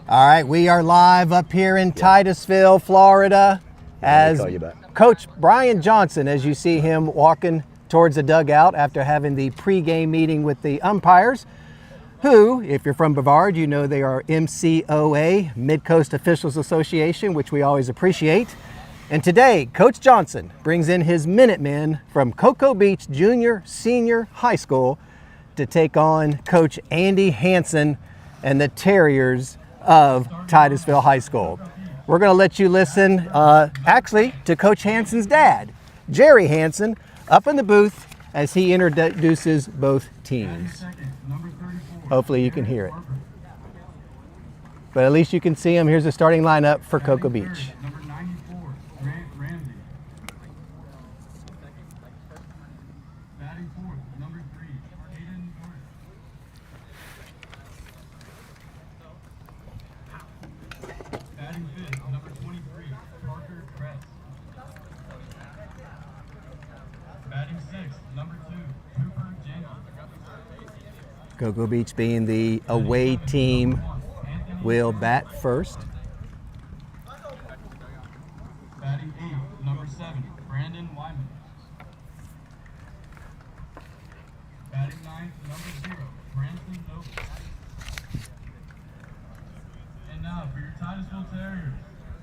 All right, we are live up here in Titusville, Florida, as Coach Brian Johnson, as you see him walking towards the dugout after having the pregame meeting with the umpires, who, if you're from Brevard, you know they are MCOA, Mid-Coast Officials Association, which we always appreciate. And today, Coach Johnson brings in his Minutemen from Cocoa Beach Junior Senior High School to take on Coach Andy Hansen and the Terriers of Titusville High School. We're going to let you listen actually to Coach Hansen's dad, Jerry Hansen, up in the booth as he introduces both teams. Hopefully you can hear it. But at least you can see him. Here's the starting lineup for Cocoa Beach. Cocoa Beach, being the away team, will bat first. Batting 8, number 7, Brandon Wyman. Batting 9, number 0, Branson Noble. And now for your Titusville Terriers.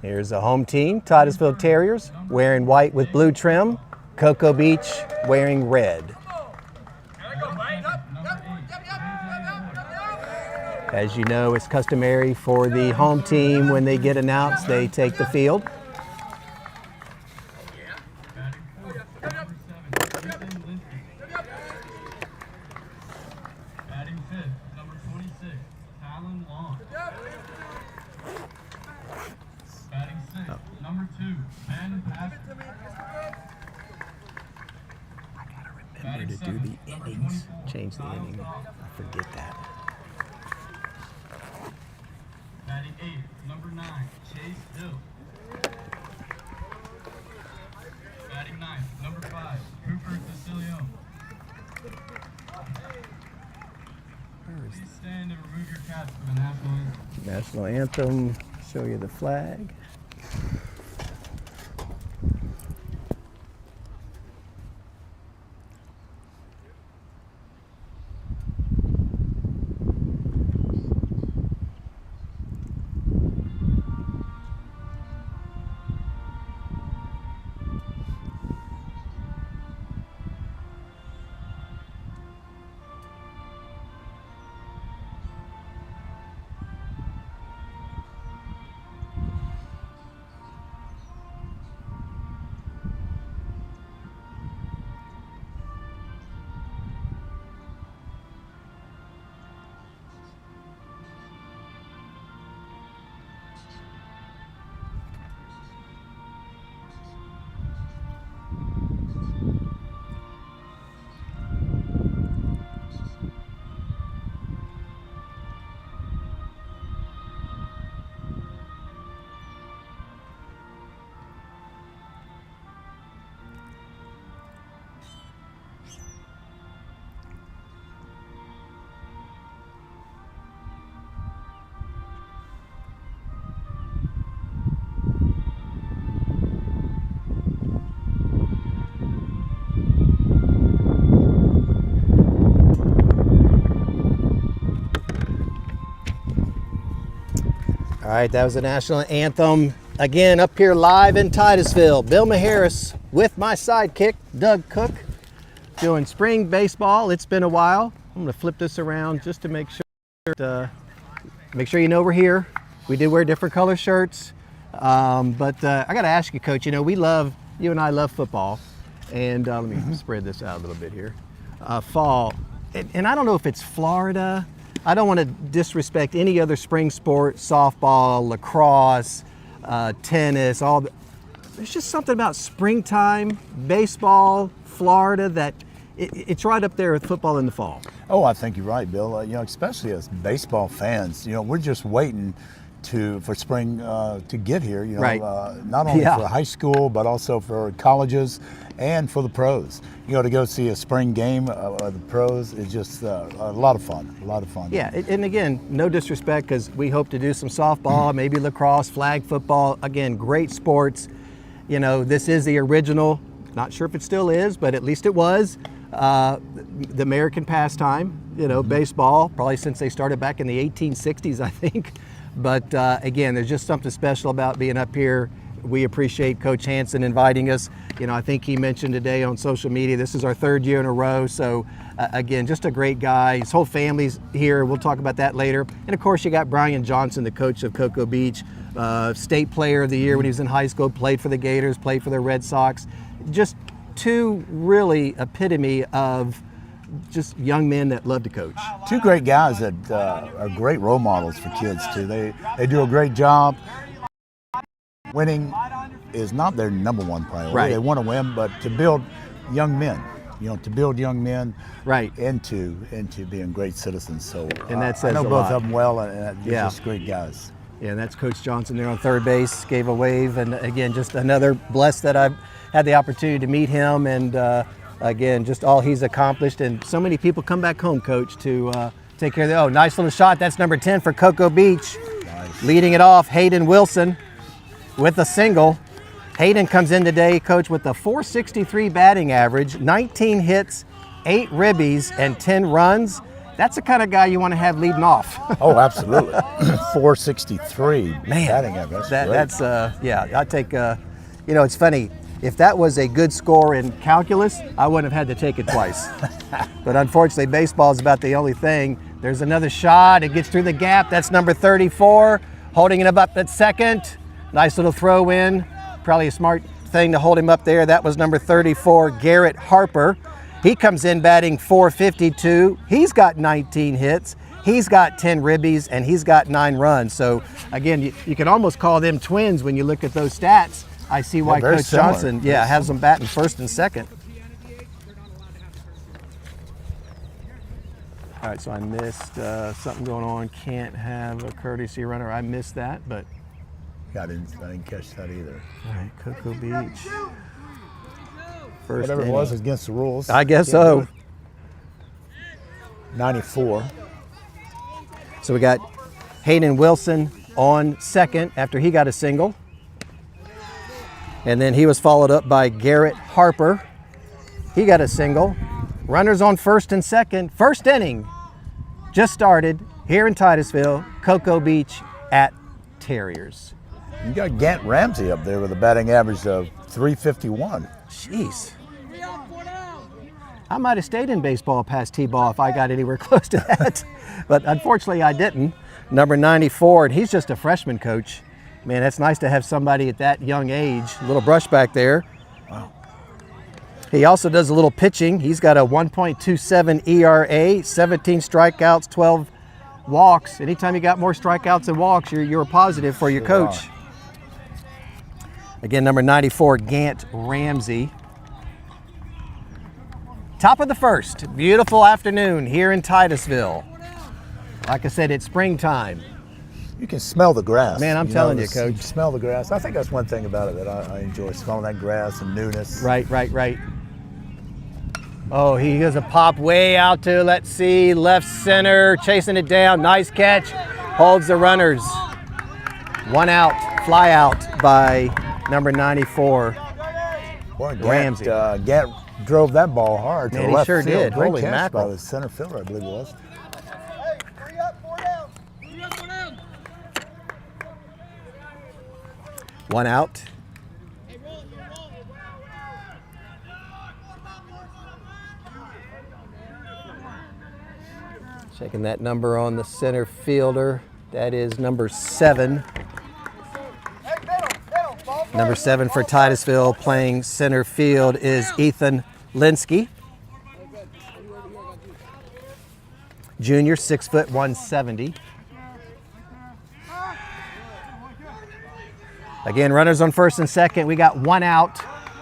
Here's the home team, Titusville Terriers, wearing white with blue trim. Cocoa Beach wearing red. As you know, it's customary for the home team, when they get announced, they take the field. Batting 5th, number 26, Talon Long. Batting 6th, number 2, Ben Pastor. I gotta remember to do the innings, change the inning. I forget that. Batting 8, number 9, Chase Hill. Batting 9, number 5, Cooper DeCilio. Please stand and remove your caps for the national anthem. National anthem, show you the flag. All right, that was the national anthem. Again, up here live in Titusville, Bill Maharis with my sidekick, Doug Cook, doing spring baseball. It's been a while. I'm gonna flip this around just to make sure you know we're here. We did wear different color shirts, but I gotta ask you, Coach, you know, you and I love football, and let me spread this out a little bit here. Fall, and I don't know if it's Florida. I don't want to disrespect any other spring sport, softball, lacrosse, tennis, there's just something about springtime, baseball, Florida, that it's right up there with football in the fall. Oh, I think you're right, Bill. You know, especially as baseball fans, you know, we're just waiting for spring to get here. You know, Right. Not only for high school but also for colleges and for the pros. You know, to go see a spring game of the pros is just a lot of fun. A lot of fun. Yeah, and again, no disrespect, because we hope to do some softball, maybe lacrosse, flag football. Again, great sports. You know, this is the original. Not sure if it still is, but at least it was the American pastime. You know, baseball, probably since they started back in the 1860s, I think. But again, there's just something special about being up here. We appreciate Coach Hansen inviting us. You know, I think he mentioned today on social media, this is our 3rd year in a row. So again, just a great guy. His whole family's here. We'll talk about that later. And of course, you got Brian Johnson, the coach of Cocoa Beach, state player of the year when he was in high school, played for the Gators, played for the Red Sox. Just two really epitome of just young men that love to coach. Two great guys that are great role models for kids too. They do a great job. Winning is not their number one priority. Right. They want to win, but to build young men, you know, to build young men right into being great citizens. So and that I says know a both lot. of them well, and they're just great guys. Yeah, and that's Coach Johnson there on third base, gave a wave, and again, just another blessed that I've had the opportunity to meet him, and again, just all he's accomplished. And so many people come back home, Coach, to take care of the, oh, nice little shot. That's number 10 for Cocoa Beach. Nice. Leading it off, Hayden Wilson with a single. Hayden comes in today, Coach, with a .463 batting average, 19 hits, 8 ribbies, and 10 runs. That's the kind of guy you want to have leading off. Oh, absolutely. 463 batting average. That's yeah, I take, you know, it's funny. If that was a good score in calculus, I wouldn't have had to take it twice. But unfortunately, baseball is about the only thing. There's another shot. It gets through the gap. That's number 34, holding it up at second. Nice little throw in. Probably a smart thing to hold him up there. That was number 34, Garrett Harper. He comes in batting .452. He's got 19 hits. He's got 10 ribbies, and he's got 9 runs. So again, you can almost call them twins when you look at those stats. I see why Coach Johnson, has them batting first and second. All right, so I missed something going on. Can't have a courtesy runner. I missed that, but. I didn't catch that either. All right, Cocoa Beach. First Whatever it was against the rules. I guess so. 94. So we got Hayden Wilson on second after he got a single. And then he was followed up by Garrett Harper. He got a single. Runners on first and second. First inning just started here in Titusville, Cocoa Beach at Terriers. You got Gant Ramsey up there with a batting average of .351. Jeez. I might have stayed in baseball past T-ball if I got anywhere close to that. But unfortunately, I didn't. Number 94, and he's just a freshman, Coach. Man, that's nice to have somebody at that young age. A little brush back there. Wow. He also does a little pitching. He's got a 1.27 ERA, 17 strikeouts, 12 walks. Anytime you got more strikeouts than walks, you're a positive for your coach. Again, number 94, Gant Ramsey. Top of the first. Beautiful afternoon here in Titusville. Like I said, it's springtime. You can smell the grass. Man, I'm telling you, Coach. You smell the grass. I think that's one thing about it that I enjoy, smelling that grass and newness. Right. Oh, he has a pop way out to, let's see, left center, chasing it down. Nice catch. Holds the runners. 1 out, fly out by number 94, Boy, Ramsey. Gant drove that ball hard to Man, the he left sure field. did. Great Holy catch mackerel. by the center fielder, I believe it was. One out. Checking that number on the center fielder. That is number 7. Number 7 for Titusville playing center field is Ethan Linsky. Junior, 6 foot 170. Again, runners on first and second. We got 1 out.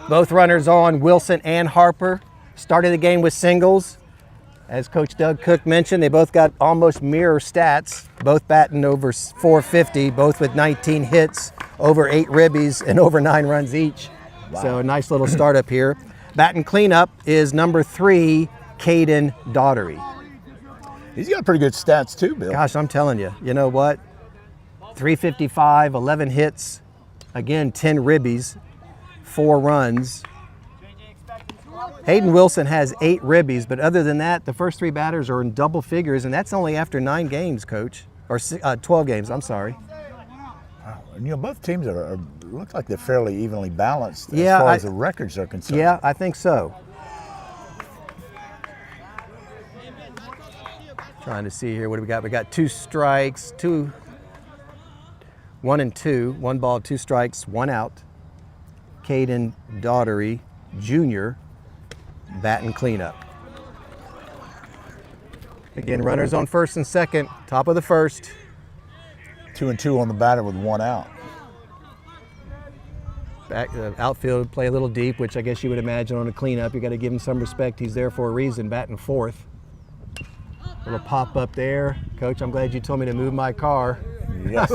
Both runners on, Wilson and Harper. Started the game with singles. As Coach Doug Cook mentioned, they both got almost mirror stats, both batting over 450, both with 19 hits, over 8 ribbies, and over 9 runs each. Wow. So a nice little startup here. Batting cleanup is number 3, Caden Daughtery. He's got pretty good stats too, Bill. Gosh, I'm telling you, you know what? 355, 11 hits, again, 10 ribbies, 4 runs. Hayden Wilson has 8 ribbies, but other than that, the first 3 batters are in double figures, and that's only after 9 games, Coach, or 12 games, I'm sorry. Wow. And, you know, both teams look like they're fairly evenly balanced Yeah, as far as the records are concerned. Yeah, I think so. Trying to see here, what do we got? We got 2 strikes, 1 and 2, 1 ball, 2 strikes, 1 out. Caden Daughtery Jr. batting cleanup. Again, runners on first and second, top of the first. 2 and 2 on the batter with 1 out. Back, outfield play a little deep, which I guess you would imagine on a cleanup. You got to give him some respect. He's there for a reason, batting fourth. Little pop up there. Coach, I'm glad you told me to move my car. Yes.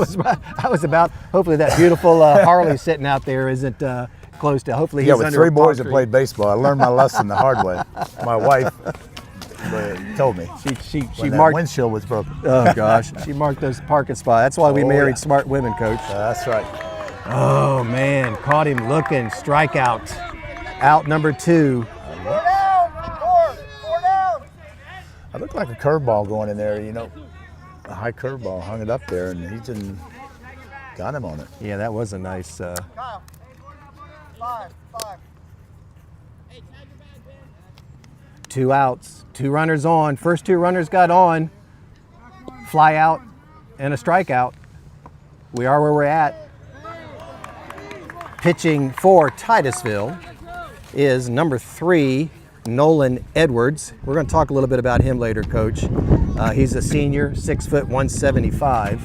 I was about, hopefully that beautiful Harley sitting out there isn't close to, hopefully he's Yeah, with under 3 a boys that palm played baseball, I learned my lesson the hard way. My wife told me. She When that marked, windshield was broken. oh gosh, she marked those parking spots. That's why we Oh, married yeah. smart women, Coach. That's right. Oh man, caught him looking, strikeout. Out number 2. I looked like a curveball going in there, you know. A high curveball, hung it up there, and he didn't got him on it. Yeah, that was a nice. Five. 2 outs, 2 runners on. First 2 runners got on. Fly out and a strikeout. We are where we're at. Pitching for Titusville is number 3, Nolan Edwards. We're going to talk a little bit about him later, Coach. He's a senior, 6 foot 175.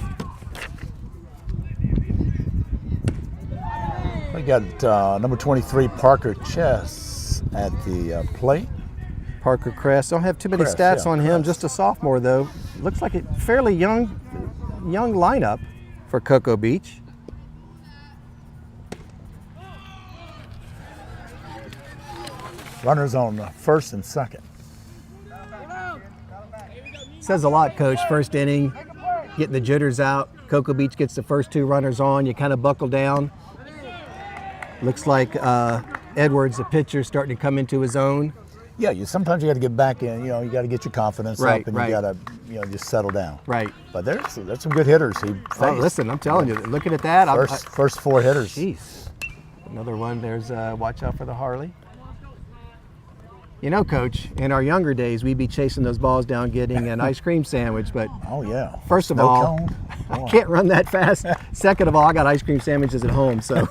We got number 23, Parker Chess at the plate. Parker Crest. Don't have too many Crest, stats yeah, on him. Crest. Just a sophomore though. Looks like a fairly young lineup for Cocoa Beach. Runners on first and second. Says a lot, Coach. First inning, getting the jitters out. Cocoa Beach gets the first 2 runners on. You kind of buckle down. Looks like Edwards, the pitcher, starting to come into his own. Yeah, sometimes you got to get back in. You know, you got to get your confidence Right, up, and right. you got to, just settle down. Right. But there's some good hitters he faced. Oh, listen, I'm telling you, looking at that. First 4 hitters. Jeez. Another one. There's watch out for the Harley. You know, Coach, in our younger days, we'd be chasing those balls down, getting an ice cream sandwich. But Oh yeah. first of Snow all, cone. I can't run that fast. Second of all, I got ice cream sandwiches at home, so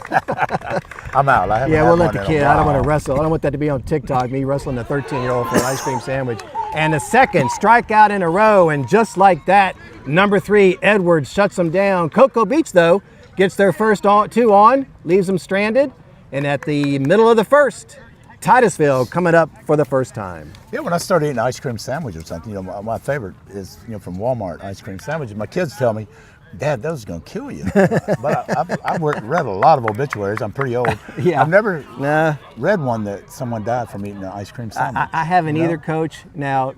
I'm out. I haven't yeah, had we'll let one the in a kid. I don't want while. to wrestle. I don't want that to be on TikTok. Me wrestling a 13-year-old for an ice cream sandwich. And the second strikeout in a row, and just like that, number 3 Edwards shuts them down. Cocoa Beach though gets their first 2 on, leaves them stranded, and at the middle of the first, Titusville coming up for the first time. Yeah, when I started eating ice cream sandwich or something, my favorite is from Walmart ice cream sandwiches. My kids tell me, Dad, those are going to kill you. But I've read a lot of obituaries. I'm pretty old. Yeah. I've never Nah, read one that someone died from eating an ice cream sandwich. I haven't You know? either, Coach. Now,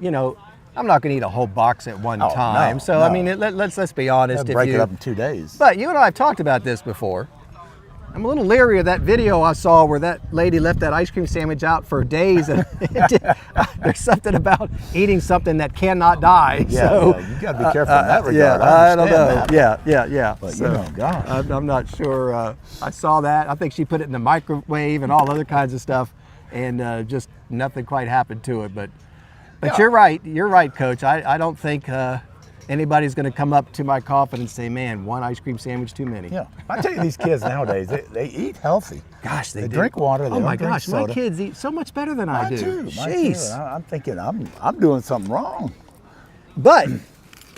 I'm not going to eat a whole box at one Oh, time. no, So, no. I mean, let's be honest. Break it up in 2 days. But you and I have talked about this before. I'm a little leery of that video I saw where that lady left that ice cream sandwich out for days. And there's something about eating something that cannot die. Yeah, so, you got to be careful in that regard. Yeah, I don't know. understand that. Yeah. But So, gosh. I'm not sure. I saw that. I think she put it in the microwave and all other kinds of stuff, and just nothing quite happened to it. But Yeah. you're right. You're right, Coach. I don't think anybody's going to come up to my coffin and say, man, one ice cream sandwich too many. Yeah, I tell you, these kids nowadays, they eat healthy. Gosh, they do. drink water. They Oh my don't drink gosh, my soda. kids eat so much better than I Mine do. too. Mine Jeez. too. I'm thinking I'm doing something wrong. But,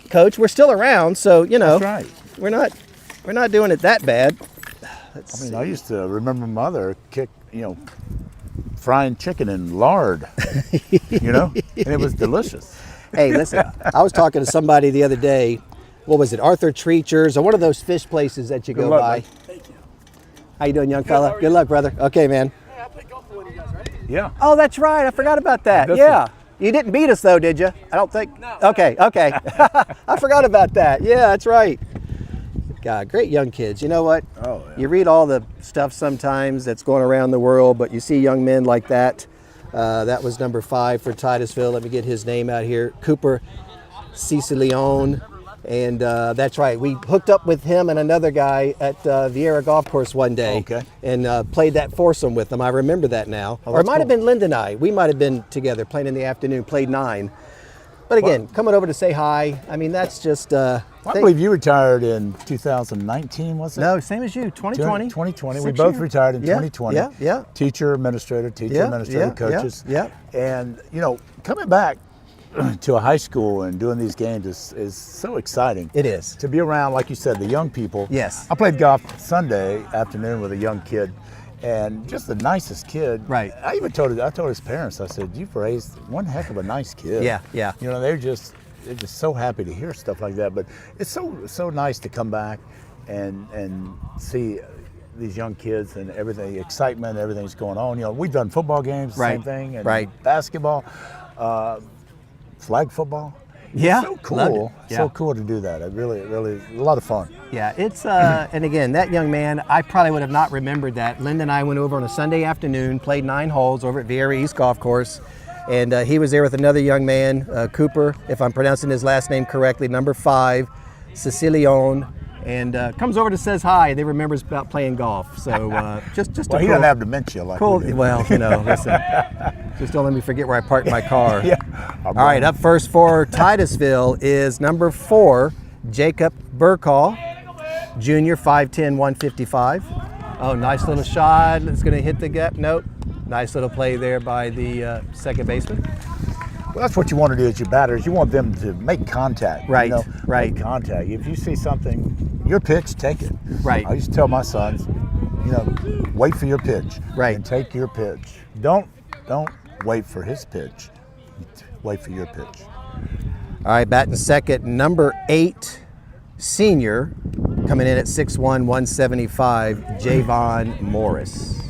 Coach, we're still around, so That's right. we're not doing it that bad. I mean, I used to remember my mother frying chicken in lard, you know, and it was delicious. Hey, listen, I was talking to somebody the other day. What was it, Arthur Treacher's or one of those fish places that you go luck, by? man. Thank you. How you doing, young fella? Good luck, brother. Okay, man. Hey, I played golf for one of you guys, right? Yeah. Oh, that's right. I forgot about that. That's Yeah. You didn't beat us, though, did you? I don't think. No. Okay, okay. I forgot about that. Yeah, that's right. God, great young kids. You know what? Oh, yeah. You read all the stuff sometimes that's going around the world, but you see young men like that. That was number 5 for Titusville. Let me get his name out here. Cooper Cicilione. And that's right. We hooked up with him and another guy at Vieira Golf Course one day. Okay. And played that foursome with them. I remember that now. Or it that's might have cool. been Linda and I. We might have been together playing in the afternoon, played 9. But again, coming over to say hi, I mean, that's just... I believe you retired in 2019, was it? No, same as you, 2020. 2020. We 6 both years. retired in Yeah, 2020. Yeah, yeah. Teacher, administrator, coaches. Yeah. And, you know, coming back to a high school and doing these games is so exciting. It is. To be around, like you said, the young people. Yes. I played golf Sunday afternoon with a young kid, and just the nicest kid. Right. I told his parents, I said, "You've raised one heck of a nice kid." Yeah, yeah. You know, they're just so happy to hear stuff like that. But it's so nice to come back and see these young kids and everything, excitement, everything's going on. You know, we've done football games, Right, same thing, and right. basketball, flag football. Yeah, So cool. loved it. Yeah. So cool to do that. It really, a lot of fun. Yeah, it's, and again, that young man, I probably would have not remembered that. Linda and I went over on a Sunday afternoon, played 9 holes over at Vieira East Golf Course. And he was there with another young man, Cooper, if I'm pronouncing his last name correctly, number 5, Cicilione. And comes over to says hi, and then remembers about playing golf. So just Well, a he cool, doesn't have dementia like cool. we do. Well, you know, listen, just don't let me forget where I parked my car. Yeah. All right, up first for Titusville is number 4, Jacob Burkall, junior, 5'10", 155. Oh, nice little shot. It's going to hit the gap. Nope. Nice little play there by the second baseman. Well, that's what you want to do as your batters. You want them to make contact. Right, You know, right. Make contact. If you see something, your pitch, take it. Right. I used to tell my sons, you know, wait for your pitch. Right. And take your pitch. Don't wait for his pitch. Wait for your pitch. All right, batting second, number 8, senior, coming in at 6'1", 175, Javon Morris.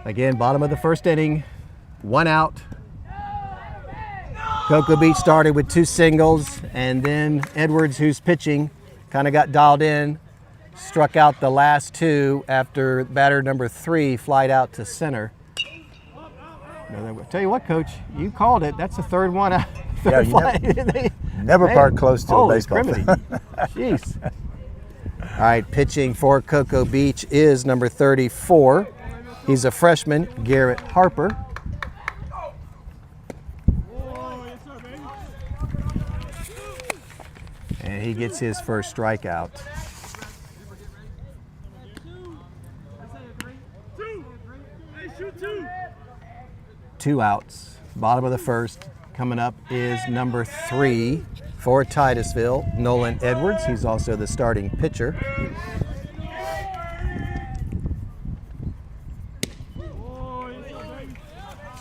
Again, bottom of the first inning, 1 out. Cocoa Beach started with 2 singles, and then Edwards, who's pitching, kind of got dialed in, struck out the last 2 after batter number 3 flied out to center. Tell you what, Coach, you called it. That's the third one. Yeah, you never park close to a holy baseball criminy. field. Jeez. All right, pitching for Cocoa Beach is number 34. He's a freshman, Garrett Harper. And he gets his first strikeout. 2 outs. Bottom of the first. Coming up is number 3 for Titusville, Nolan Edwards. He's also the starting pitcher.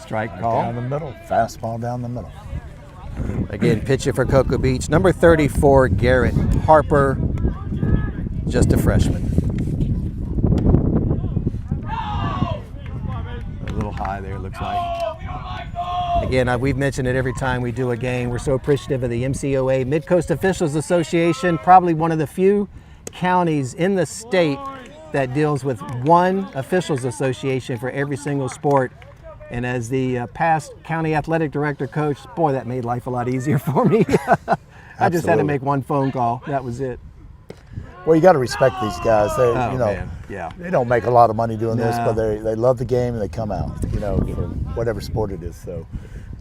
Strike call. Down the middle. Fastball down the middle. Again, pitching for Cocoa Beach, number 34, Garrett Harper, just a freshman. A little high there, looks like. Again, we've mentioned it every time we do a game. We're so appreciative of the MCOA, Mid-Coast Officials Association, probably one of the few counties in the state that deals with one officials association for every single sport. And as the past county athletic director, coach, boy, that made life a lot easier for me. I just had to make one phone call. That was it. Well, you got to respect these guys. They, Oh, you know, man. Yeah. they don't make a lot of money doing this, No. but they love the game and they come out, you know, for whatever sport it is. So,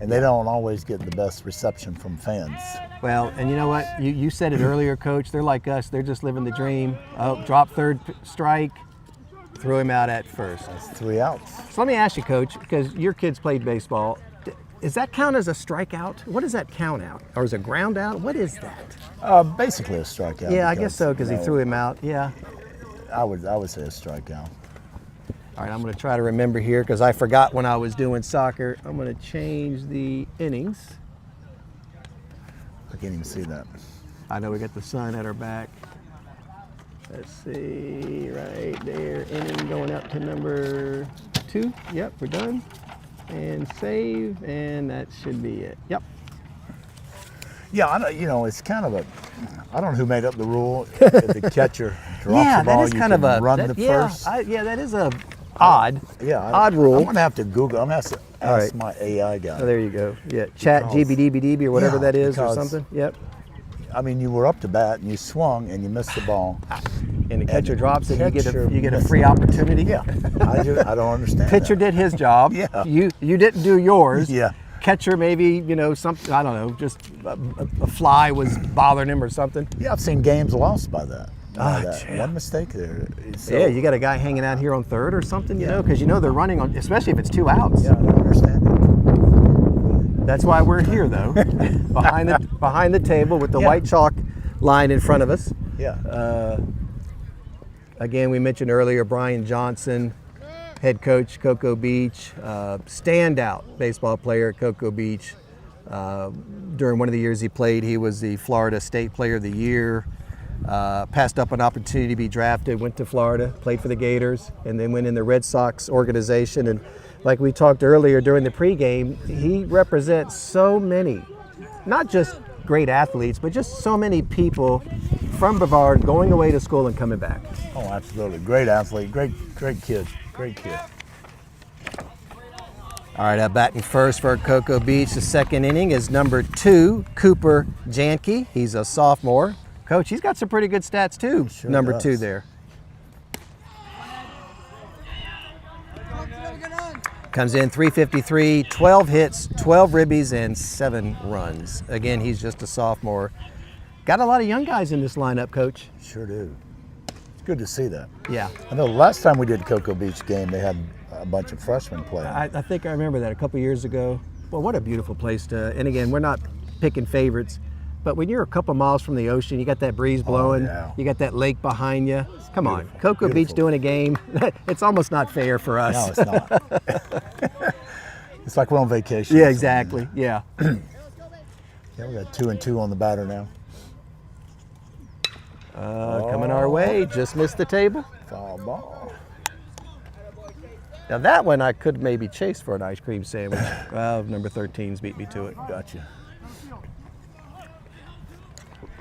and they don't always get the best reception from fans. Well, and you know what? You said it earlier, Coach. They're like us. They're just living the dream. Oh, drop third strike, threw him out at first. That's 3 outs. So let me ask you, Coach, because your kids played baseball. Does that count as a strikeout? What does that count out? Or is it ground out? What is that? Basically a strikeout. Yeah, I guess so, because he threw him out. Yeah. I would say a strikeout. All right, I'm going to try to remember here because I forgot when I was doing soccer. I'm going to change the innings. I can't even see that. I know we got the sun at our back. Let's see, right there, inning going up to number 2. Yep, we're done. And save, and that should be it. Yep. Yeah, I know, it's kind of I don't know who made up the rule. If the catcher drops the ball, that is kind of a run the first. that is a odd rule. I'm gonna have to Google. I'm gonna have to ask my AI guy. Oh, there you go. Yeah, chat GBDBDB or whatever that is or something. Yep. I mean, you were up to bat and you swung and you missed the ball. And the catcher drops it, you get a free opportunity. Yeah, I don't understand. Pitcher did his job. Yeah. You didn't do yours. Yeah. Catcher maybe, something, I don't know, just a fly was bothering him or something. Yeah, I've seen games lost by that. Yeah. One mistake there. So, yeah, you got a guy hanging out here on third or something, because they're running on, especially if it's 2 outs. Yeah, I don't understand it. That's why we're here, though, behind the table with the white chalk line in front of us. Yeah. Again, we mentioned earlier Brian Johnson, head coach, Cocoa Beach, standout baseball player at Cocoa Beach. During one of the years he played, he was the Florida State Player of the Year. Passed up an opportunity to be drafted, went to Florida, played for the Gators, and then went in the Red Sox organization. And like we talked earlier during the pregame, he represents so many, not just great athletes, but just so many people from Brevard going away to school and coming back. Oh, absolutely. Great athlete, great kid, great kid. All right, batting first for Cocoa Beach. The second inning is number 2, Cooper Janke. He's a sophomore. Coach, he's got some pretty good stats too. Sure number does. 2 there. Comes in 353, 12 hits, 12 ribbies, and 7 runs. Again, he's just a sophomore. Got a lot of young guys in this lineup, Coach. Sure do. It's good to see that. Yeah. I know the last time we did Cocoa Beach game, they had a bunch of freshmen playing. I think I remember that a couple years ago. Well, what a beautiful place to, and again, we're not picking favorites, but when you're a couple miles from the ocean, you got that breeze blowing, you got that lake behind you. Come on, Cocoa Beach doing a game. It's almost not fair for us. No, it's not. It's like we're on vacation. Yeah, exactly. Yeah. Yeah, we got 2 and 2 on the batter now. Coming our way, just missed the table. Foul ball. Now that one I could maybe chase for an ice cream sandwich. Well, number 13's beat me to it. Gotcha.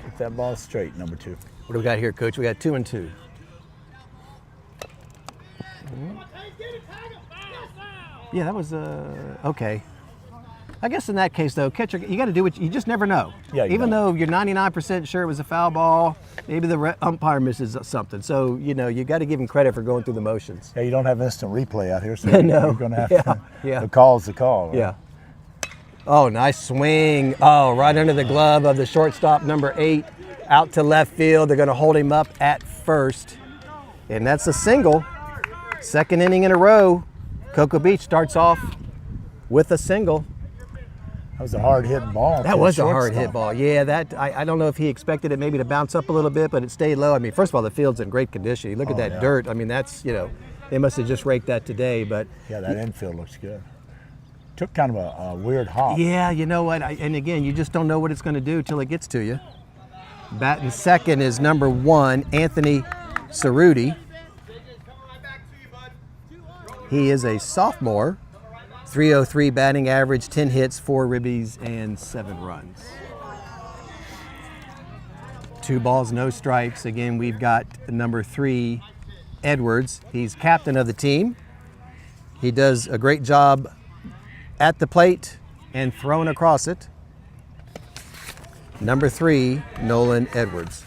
Keep that ball straight, number 2. What do we got here, Coach? We got 2 and 2. Yeah, that was okay. I guess in that case, though, catcher, you got to do what you just never know. Yeah, even though you're 99% sure it was a foul ball, maybe the umpire misses something. So you got to give him credit for going through the motions. Yeah, you don't have instant replay out here, so No. you're going to have to. Yeah. The call's the call. Right? Yeah. Oh, nice swing. Oh, right under the glove of the shortstop, number 8, out to left field. They're going to hold him up at first, and that's a single. Second inning in a row. Cocoa Beach starts off with a single. That was a hard hit ball. That was a hard hit ball. Yeah, I don't know if he expected it maybe to bounce up a little bit, but it stayed low. I mean, first of all, the field's in great condition. You look at that dirt. I mean, that's, they must have just raked that today. But yeah, that infield looks good. Took kind of a weird hop. Yeah, you know what? And again, you just don't know what it's going to do till it gets to you. Batting second is number 1, Anthony Cerruti. He is a sophomore. 303 batting average, 10 hits, 4 ribbies, and 7 runs. 2 balls, no strikes. Again, we've got number 3, Edwards. He's captain of the team. He does a great job at the plate and throwing across it. Number 3, Nolan Edwards.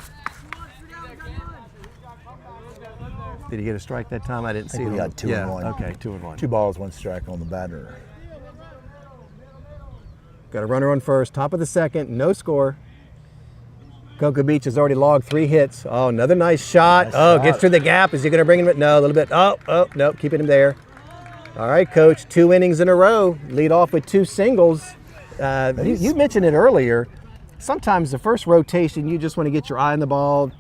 Did he get a strike that time? I didn't see it. We got 2 and 1. Okay, 2 and 1. 2 balls, 1 strike on the batter. Got a runner on first, top of the second, no score. Cocoa Beach has already logged 3 hits. Oh, another nice shot. Gets through the gap. Is he going to bring him? No, a little bit. Oh, no, keeping him there. All right, Coach, 2 innings in a row. Lead off with 2 singles. You mentioned it earlier. Sometimes the first rotation, you just want to get your eye on the ball,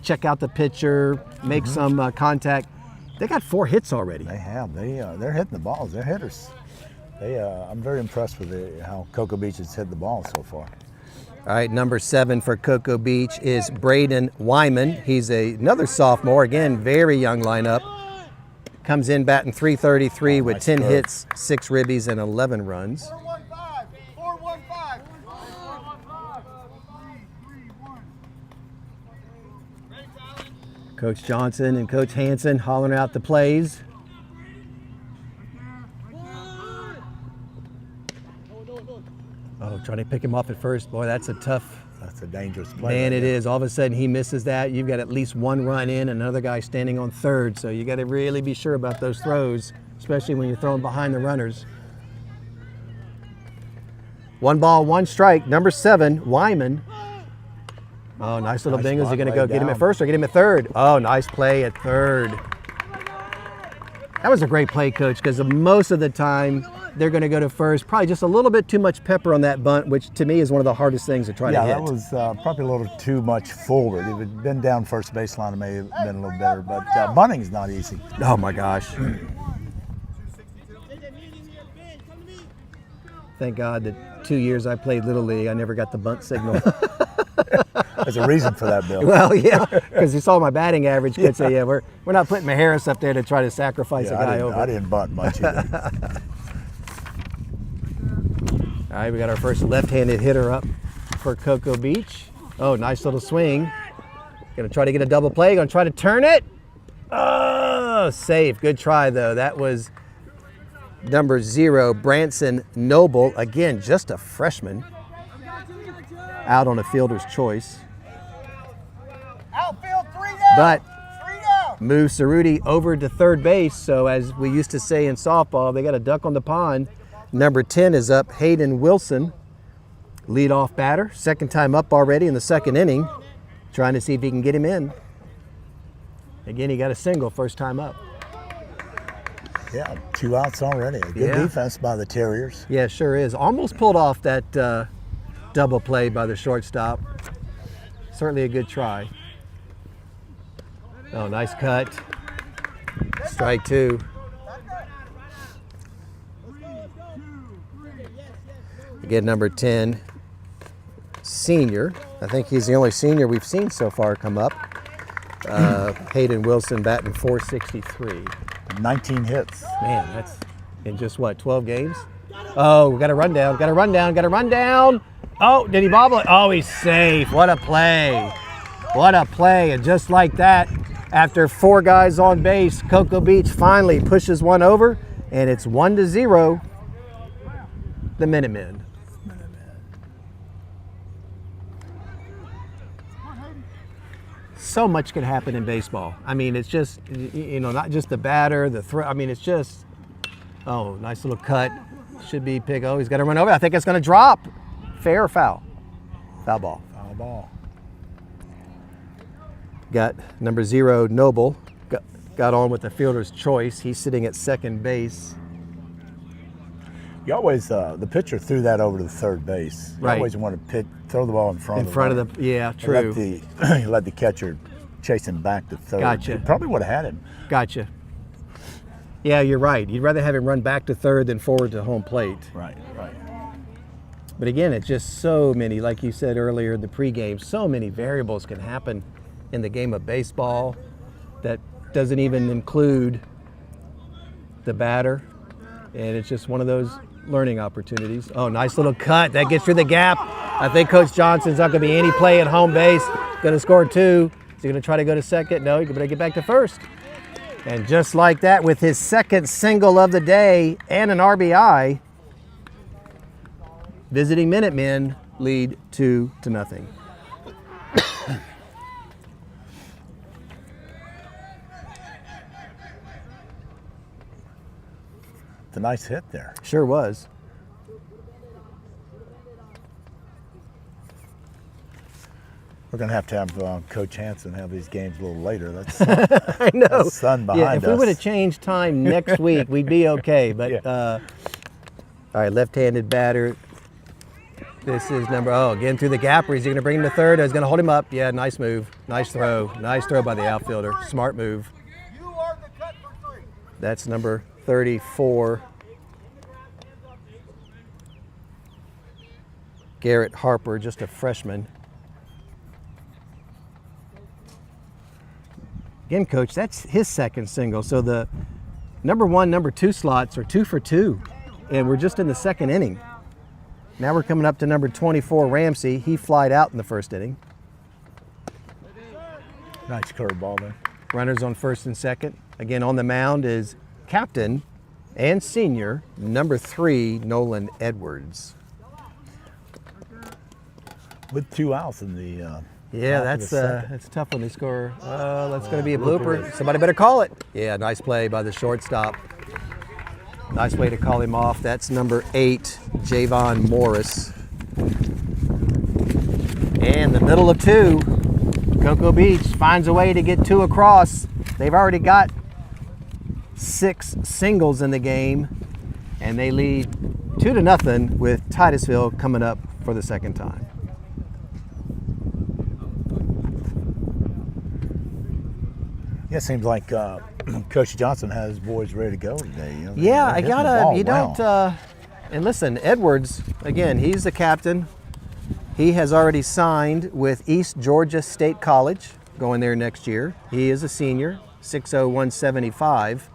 check out the pitcher, make some contact. They got 4 hits already. They have. They're hitting the balls. They're hitters. I'm very impressed with how Cocoa Beach has hit the ball so far. All right, number 7 for Cocoa Beach is Braden Wyman. He's another sophomore. Again, very young lineup. Comes in batting .333 with 10 hits, 6 ribbies, and 11 runs. 415. Coach Johnson and Coach Hansen hollering out the plays. Oh, trying to pick him off at first. Boy, that's a dangerous play. Man, it is. All of a sudden he misses that. You've got at least 1 run in, another guy standing on third. So you got to really be sure about those throws, especially when you're throwing behind the runners. 1 ball, 1 strike. Number 7, Wyman. Oh, nice little bingo. Is he going to go get him at first or get him at third? Oh, nice play at third. That was a great play, Coach, because most of the time they're going to go to first. Probably just a little bit too much pepper on that bunt, which to me is one of the hardest things to try to hit. Yeah, that was probably a little too much forward. If it had been down first baseline, it may have been a little better. But bunting is not easy. Oh, my gosh. Thank God that 2 years I played Little League, I never got the bunt signal. There's a reason for that, Bill. Well, yeah, because you saw my batting average. Could say, yeah, we're not putting Maharis up there to try to sacrifice a guy over. I didn't bunt much either. All right, we got our first left-handed hitter up for Cocoa Beach. Oh, nice little swing. Gonna try to get a double play. Gonna try to turn it. Oh, safe. Good try though. That was number 0, Branson Noble. Again, just a freshman. Out on a fielder's choice. Outfield 3 down. But 3 down. move Cerruti over to third base. So as we used to say in softball, they got a duck on the pond. Number 10 is up, Hayden Wilson, leadoff batter. Second time up already in the second inning. Trying to see if he can get him in. Again, he got a single first time up. Yeah, 2 outs already. A good defense by the Terriers. Yeah, sure is. Almost pulled off that double play by the shortstop. Certainly a good try. Oh, nice cut. Strike 2. Again, number 10, senior. I think he's the only senior we've seen so far come up. Hayden Wilson batting .463. 19 hits. Man, that's in just what, 12 games? Oh, we got a rundown, got a rundown, got a rundown. Oh, did he bobble it? Oh, he's safe. What a play. What a play. And just like that, after 4 guys on base, Cocoa Beach finally pushes one over, and it's 1-0, the Minutemen. So much can happen in baseball. I mean, it's just, not just the batter, the throw. I mean, it's just, oh, nice little cut. Should be pick. Oh, he's got to run over. I think it's going to drop. Fair or foul? Foul ball. Foul ball. Got number 0, Noble. Got on with the fielder's choice. He's sitting at second base. You always, the pitcher threw that over to the third base. You Right. always want to throw the ball in front of the, yeah, true. Let the catcher chase him back to third. Gotcha. He probably would have had him. Gotcha. Yeah, you're right. You'd rather have him run back to third than forward to home plate. Right. But again, it's just so many, like you said earlier in the pregame, so many variables can happen in the game of baseball that doesn't even include the batter. And it's just one of those learning opportunities. Oh, nice little cut. That gets through the gap. I think Coach Johnson's not going to be any play at home base. Going to score 2. Is he going to try to go to second? No, he's going to get back to first. And just like that, with his second single of the day and an RBI, visiting Minutemen lead 2-0. It's a nice hit there. Sure was. We're going to have Coach Hansen have these games a little later. That's I know. That's sun behind yeah, if us. we would have changed time next week, we'd be okay. But Yeah. all right, left-handed batter. This is again through the gap. Is he going to bring him to third? He's going to hold him up. Yeah, nice move. Nice throw. Nice throw by the outfielder. Smart move. You are the cut for 3. That's number 34. Garrett Harper, just a freshman. Again, Coach, that's his second single. So the number 1, number 2 slots are 2 for 2. And we're just in the second inning. Now we're coming up to number 24, Ramsey. He flied out in the first inning. Nice curveball there. Runners on first and second. Again, on the mound is captain and senior, number 3, Nolan Edwards. With 2 outs in the Yeah, top of that's the second. that's tough when they score. That's going to be a blooper. Somebody better call it. Yeah, nice play by the shortstop. Nice way to call him off. That's number 8, Javon Morris. And the middle of 2, Cocoa Beach finds a way to get 2 across. They've already got 6 singles in the game, and they lead 2-0 with Titusville coming up for the second time. Yeah, it seems like Coach Johnson has his boys ready to go today. You know, Yeah, they're I hitting the gotta. ball You well. don't. And listen, Edwards again. He's the captain. He has already signed with East Georgia State College, going there next year. He is a senior, 6'0", 175.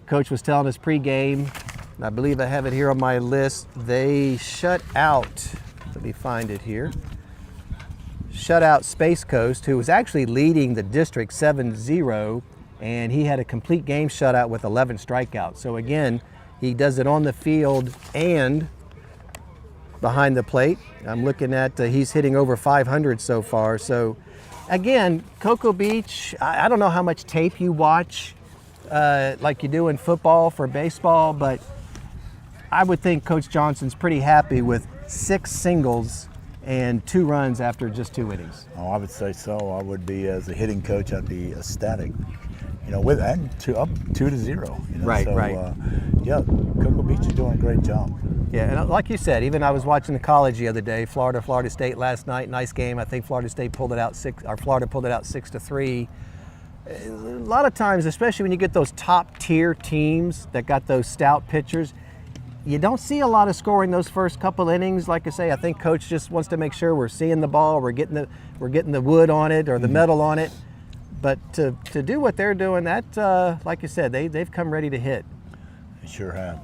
Coach was telling us pregame, and I believe I have it here on my list. They shut out. Let me find it here. Shut out Space Coast, who was actually leading the district 7-0, and he had a complete game shutout with 11 strikeouts. So again, he does it on the field and behind the plate. I'm looking at, he's hitting over 500 so far. So again, Cocoa Beach, I don't know how much tape you watch like you do in football for baseball, but I would think Coach Johnson's pretty happy with 6 singles and 2 runs after just 2 innings. Oh, I would say so. I would be, as a hitting coach, I'd be ecstatic. You know, with and up 2-0. You know? Right, so, right. Yeah, Cocoa Beach is doing a great job. Yeah, and like you said, even I was watching the college the other day, Florida State last night, nice game. I think Florida pulled it out 6-3. A lot of times, especially when you get those top tier teams that got those stout pitchers, you don't see a lot of scoring those first couple innings. Like I say, I think Coach just wants to make sure we're seeing the ball, we're getting the wood on it or the metal on it. But to do what they're doing, that like you said, they've come ready to hit. They sure have.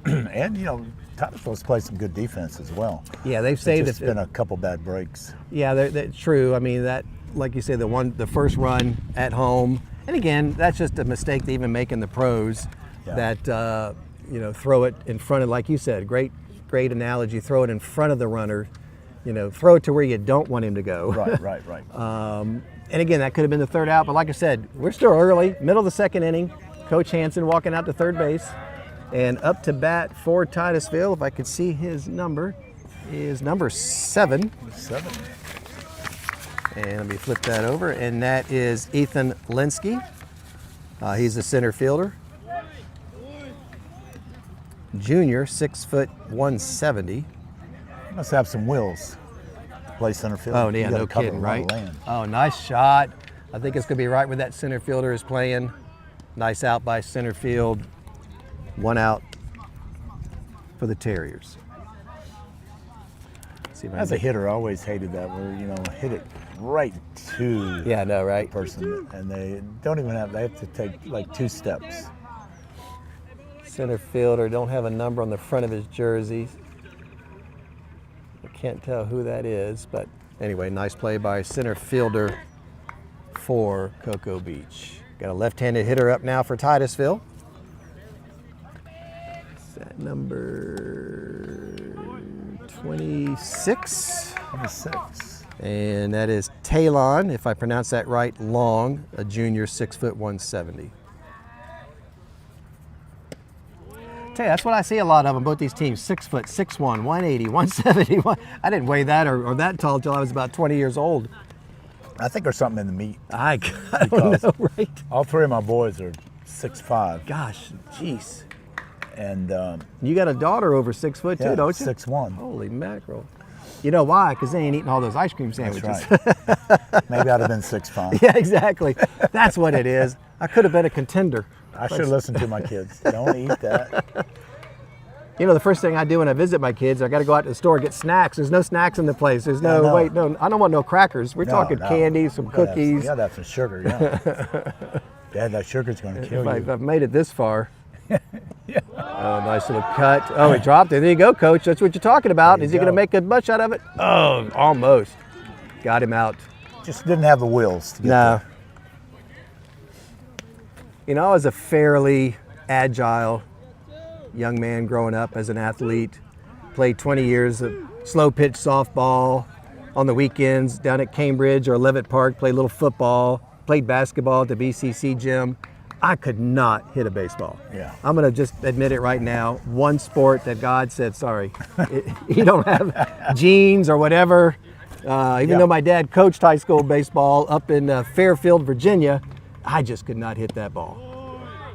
And you know, Titusville's played some good defense as well. Yeah, they've saved It's been a couple bad breaks. Yeah, they're true. I mean, that, like you said, the first run at home, and again, that's just a mistake to even make in the pros. Yeah. That you know, throw it in front of, like you said, great analogy. Throw it in front of the runner. You know, throw it to where you don't want him to go. Right. And again, that could have been the third out, but like I said, we're still early, middle of the second inning. Coach Hansen walking out to third base, and up to bat for Titusville. If I could see his number, is number 7. 7. And let me flip that over, and that is Ethan Linsky. He's the center fielder. Junior, 6'170". He must have some wheels. Play center field. Oh You yeah, gotta no cover kidding, a lot of right? land. Oh, nice shot. I think it's gonna be right where that center fielder is playing. Nice out by center field. 1 out for the Terriers. See if I As a can hitter, I always hated that where, you know, hit it right to yeah, I know, right? the person, and they don't even have, they have to take like 2 steps. Center fielder, don't have a number on the front of his jersey. I can't tell who that is, but anyway, nice play by center fielder for Cocoa Beach. Got a left-handed hitter up now for Titusville. Is that number 26? 26. And that is Talon, if I pronounce that right, Long, a junior, 6'170". Tell you, that's what I see a lot of them, both these teams, 6 foot, 6'1", 180, 170. I didn't weigh that or that tall until I was about 20 years old. I think there's something in the meat. I don't know, right? All 3 of my boys are 6'5". Gosh, jeez. And You got a daughter over 6 foot too, yeah, don't you? 6'1". Holy mackerel. You know why? Because they ain't eating all those ice cream sandwiches. That's right. Maybe I'd have been 6'5". Yeah, exactly. That's what it is. I could have been a contender. I should listen to my kids. Don't eat that. You know, the first thing I do when I visit my kids, I got to go out to the store and get snacks. There's no snacks in the place. There's no, no. wait, no, I don't want no crackers. We're talking No. candy, some cookies. Yeah, that's some sugar, yeah. Dad, that sugar's going to kill If you. I've made it this far. Oh, nice little cut. Oh, he dropped it. There you go, Coach. That's what you're talking about. There you Is he going to go. make a much out of it? Oh, almost. Got him out. Just didn't have the wheels to get No. there. You know, I was a fairly agile young man growing up as an athlete. Played 20 years of slow pitch softball on the weekends down at Cambridge or Levitt Park, played a little football, played basketball at the BCC gym. I could not hit a baseball. Yeah. I'm going to just admit it right now. One sport that God said, sorry, you don't have genes or whatever. Even though my dad coached high school baseball up in Fairfield, Virginia, I just could not hit that ball.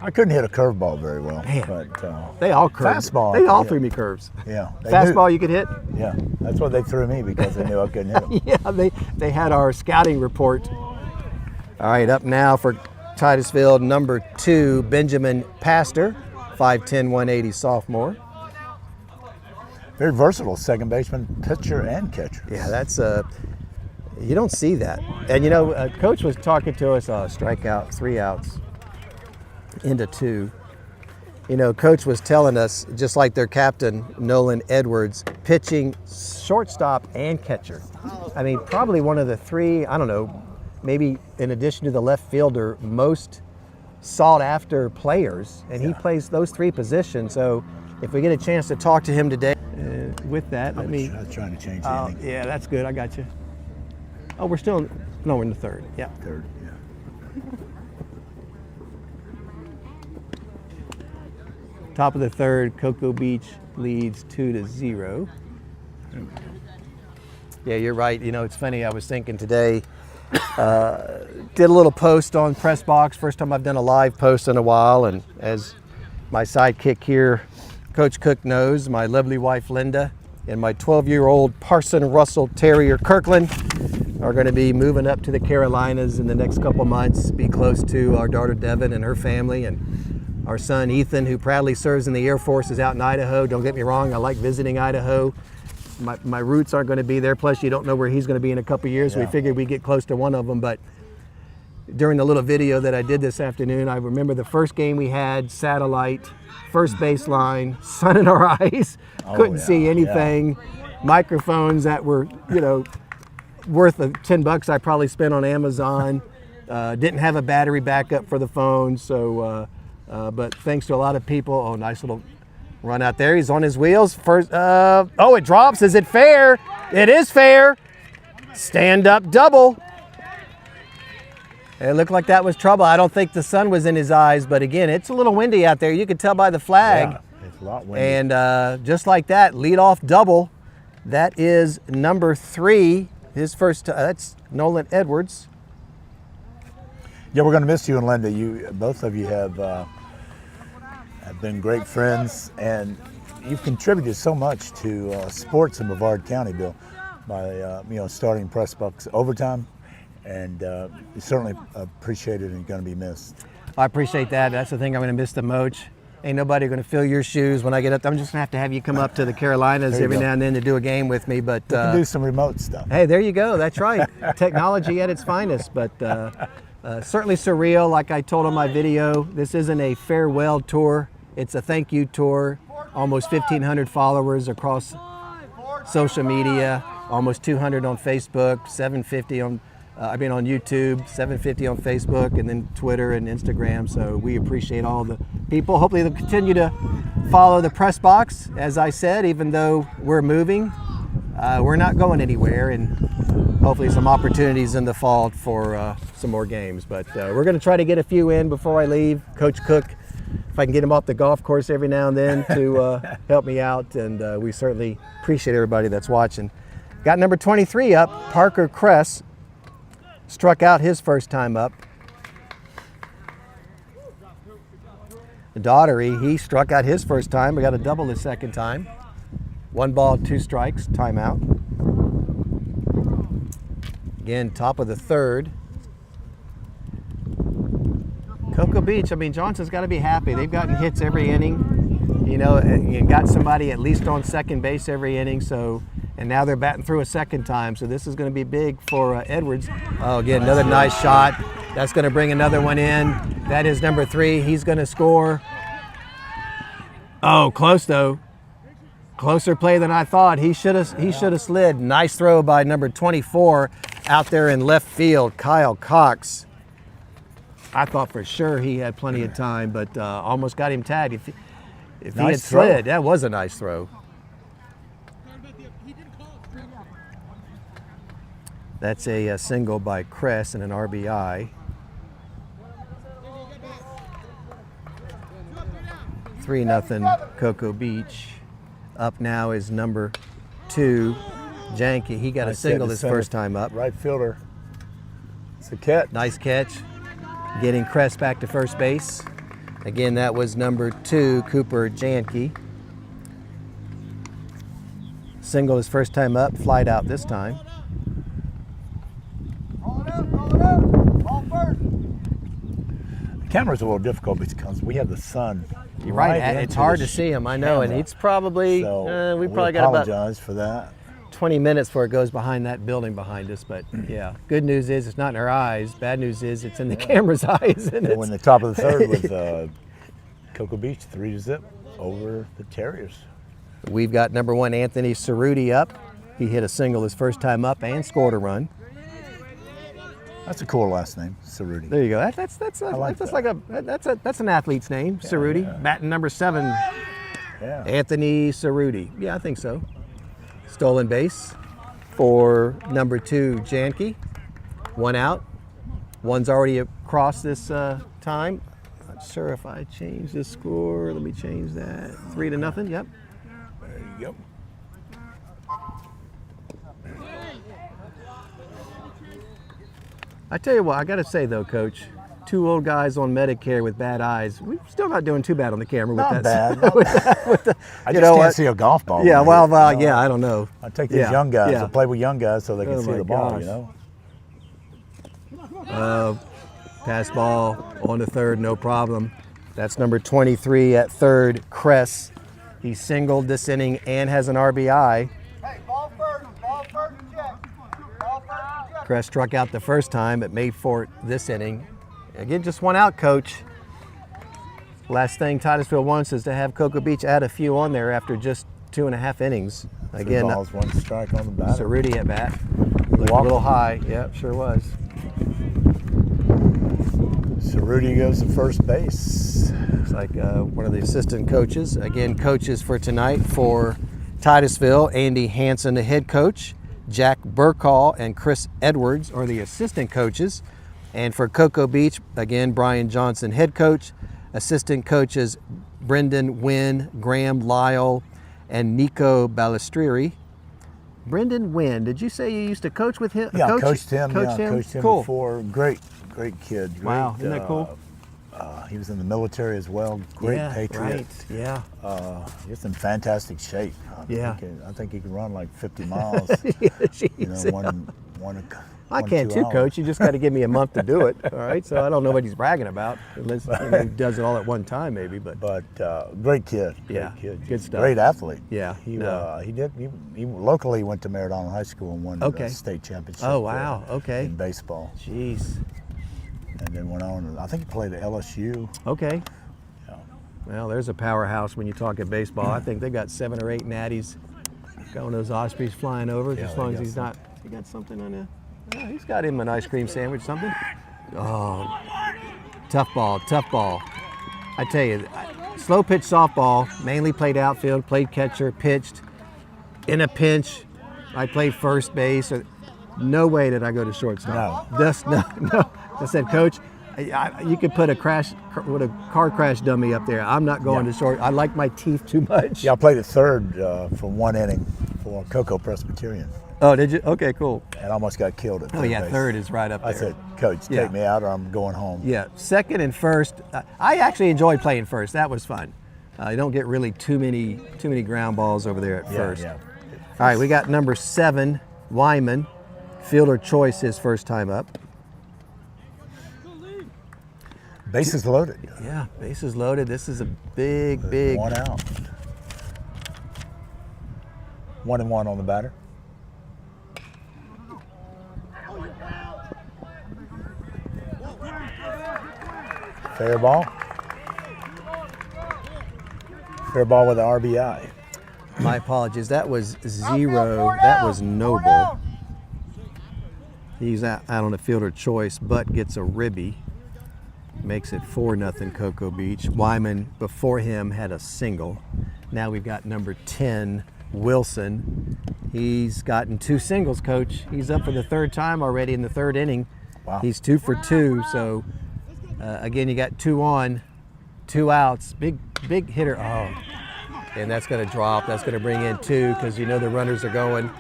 I couldn't hit a curveball very well. Man. But They all curved. Fastball, They all yeah. threw me curves. yeah. they Fastball knew- you could hit? Yeah, that's what they threw me because they knew I couldn't hit them. Yeah, they had our scouting report. All right, up now for Titusville, number 2, Benjamin Pastor, 5'10", 180 sophomore. Very versatile second baseman, pitcher and catcher. Yeah, that's you don't see that. And you know, Coach was talking to us, strikeout, 3 outs into 2. You know, Coach was telling us, just like their captain, Nolan Edwards, pitching shortstop and catcher. I mean, probably one of the 3, I don't know, maybe in addition to the left fielder, most sought after players. And he plays those 3 positions. So if we get a chance to talk to him today, with that, let me. I was trying to change the inning. Yeah, that's good. I got you. Oh, we're still, no, we're in the 3rd. Yeah. Third, yeah. Top of the 3rd, Cocoa Beach leads 2-0. Yeah, you're right. You know, it's funny. I was thinking today, did a little post on Press Box. First time I've done a live post in a while. And as my sidekick here, Coach Cook knows, my lovely wife Linda and my 12-year-old Parson Russell Terrier Kirkland are going to be moving up to the Carolinas in the next couple months, be close to our daughter Devin and her family, and our son Ethan, who proudly serves in the Air Force, is out in Idaho. Don't get me wrong, I like visiting Idaho. My roots aren't going to be there, plus you don't know where he's going to be in a couple years, so we figured we'd get close to one of them. But during the little video that I did this afternoon, I remember the first game we had, satellite, first baseline, sun in our eyes, couldn't see anything, microphones that were, you know, worth of $10 I probably spent on Amazon, didn't have a battery backup for the phone, so, but thanks to a lot of people, oh, nice little run out there, he's on his wheels, first, oh, it drops, is it fair? It is fair, stand up double. It looked like that was trouble. I don't think the sun was in his eyes, but again, it's a little windy out there. You can tell by the flag. Yeah, it's a lot windy. And just like that, leadoff double. That is number 3. His first. That's Nolan Edwards. Yeah, we're going to miss you and Linda. You, both of you have been great friends, and you've contributed so much to sports in Brevard County, Bill, by starting Press Box Overtime. And you certainly appreciate it and going to be missed. I appreciate that. That's the thing I'm going to miss the most. Ain't nobody going to fill your shoes when I get up. I'm just going to have you come up to the Carolinas There you every go. now and then to do a game with me. But We can do some remote stuff. hey, there you go. That's right. Technology at its finest. But certainly surreal. Like I told on my video, this isn't a farewell tour. It's a thank you tour. Almost 1,500 followers across social media. Almost 200 on Facebook. 750 on on YouTube, 750 on Facebook, and then Twitter and Instagram. So we appreciate all the people. Hopefully they'll continue to follow the Press Box. As I said, even though we're moving, we're not going anywhere, and hopefully some opportunities in the fall for some more games. But we're going to try to get a few in before I leave. Coach Cook, if I can get him off the golf course every now and then to help me out, and we certainly appreciate everybody that's watching. Got number 23 up, Parker Kress. Struck out his first time up. Daughtery, he struck out his first time, but got a double his second time. 1 ball, 2 strikes, timeout. Again, top of the third. Cocoa Beach, I mean, Johnson's got to be happy. They've gotten hits every inning, you know, and got somebody at least on second base every inning. So, and now they're batting through a second time. So this is going to be big for Edwards. Oh, again, another nice shot. That's going to bring another one in. That is number 3. He's going to score. Oh, close though. Closer play than I thought. He should have slid. Nice throw by number 24 out there in left field, Kyle Cox. I thought for sure he had plenty of time, but almost got him tagged. If nice he had slid, that was a nice throw. That's a single by Kress and an RBI. 3-0 Cocoa Beach. Up now is number 2, Janke. He got a single his first time up. Right fielder. It's a catch. Nice catch. Getting Kress back to first base. Again, that was number 2, Cooper Janke. Single his first time up, flied out this time. Roll it up, ball first. The camera's a little difficult because we have the sun. You're right. It's hard to see him. I know, and it's probably we probably got about apologize for that. 20 minutes before it goes behind that building behind us. But yeah, good news is it's not in our eyes. Bad news is it's in the camera's eyes. And when the top of the third was Cocoa Beach 3-0 over the Terriers. We've got number 1 Anthony Cerruti up. He hit a single his first time up and scored a run. That's a cool last name, Cerruti. There you go. That's an athlete's name, yeah, Cerruti. Yeah. Batting number 7, yeah. Anthony Cerruti. Yeah, I think so. Stolen base for number 2, Janke. 1 out. 1's already across this time. Not sure if I change the score. Let me change that. 3-0. Yep. There you go. I tell you what, I got to say though, Coach, 2 old guys on Medicare with bad eyes. We're still not doing too bad on the camera with not that. Bad. I just can't see a golf ball. Yeah, well, yeah, I don't know. I take these young guys. I play with young guys so they can see the ball, you know. Pass ball on the third, no problem. That's number 23 at third, Kress. He singled this inning and has an RBI. Hey, ball first and check. Ball first and check. Kress struck out the first time, but made for it this inning. Again, just 1 out, Coach. Last thing Titusville wants is to have Cocoa Beach add a few on there after just 2.5 innings. Again, 3 balls, 1 strike on the batter. Cerruti at bat. Looked a little high. Yep, sure was. Cerruti goes to first base. Looks like one of the assistant coaches. Again, coaches for tonight for Titusville, Andy Hansen, the head coach. Jack Burkall and Chris Edwards are the assistant coaches. And for Cocoa Beach, again, Brian Johnson, head coach. Assistant coaches Brendan Wynn, Graham Lyle, and Nico Balistrieri. Brendan Wynn, did you say you used to coach with him? Yeah, coached him. Coached him cool. Before. Great kid. Great, wow, isn't that cool? He was in the military as well. Great patriot. Right. Yeah. He's in fantastic shape. I think he can run like 50 miles. I can too, Coach. You just got to give me a month to do it. All right. So I don't know what he's bragging about, unless he does it all at one time, maybe. But great kid. Yeah. Good stuff. Great athlete. Yeah. He locally went to Merritt High School and won the state championship. Oh wow. Okay. In baseball. Jeez. And then went on. I think he played at LSU. Okay. Yeah. Well, there's a powerhouse when you talk at baseball. I think they got 7 or 8 natties. Got those Ospreys flying over, as long as he's not. He got something on there. Oh, he's got him an ice cream sandwich, something. Oh, tough ball. I tell you, slow pitch softball, mainly played outfield, played catcher, pitched. In a pinch, I played first base. No way did I go to shortstop. No. I said, Coach, you could put a car crash dummy up there. I'm not going to short. I like my teeth too much. Yeah, I played at third for 1 inning for Cocoa Presbyterian. Oh, did you? Okay, cool. and almost got killed at third Oh, yeah, base. third is right up there. I said, Coach, Yeah. take me out or I'm going home. Yeah, second and first. I actually enjoyed playing first. That was fun. You don't get really too many ground balls over there at first. Yeah. All right, we got number 7, Wyman. Fielder choice his first time up. Bases loaded. Yeah, bases loaded. This is a big. 1 out. 1-1 on the batter. Fair ball. Fair ball with an RBI. My apologies. That was 0. That was Noble. He's out on a fielder choice, but gets a ribby. Makes it 4-0 Cocoa Beach. Wyman before him had a single. Now we've got number 10, Wilson. He's gotten 2 singles, Coach. He's up for the 3rd time already in the 3rd inning. Wow. He's 2 for 2. So again, you got 2 on, 2 outs. Big hitter. Oh, and that's going to drop. That's going to bring in 2 because you know the runners are going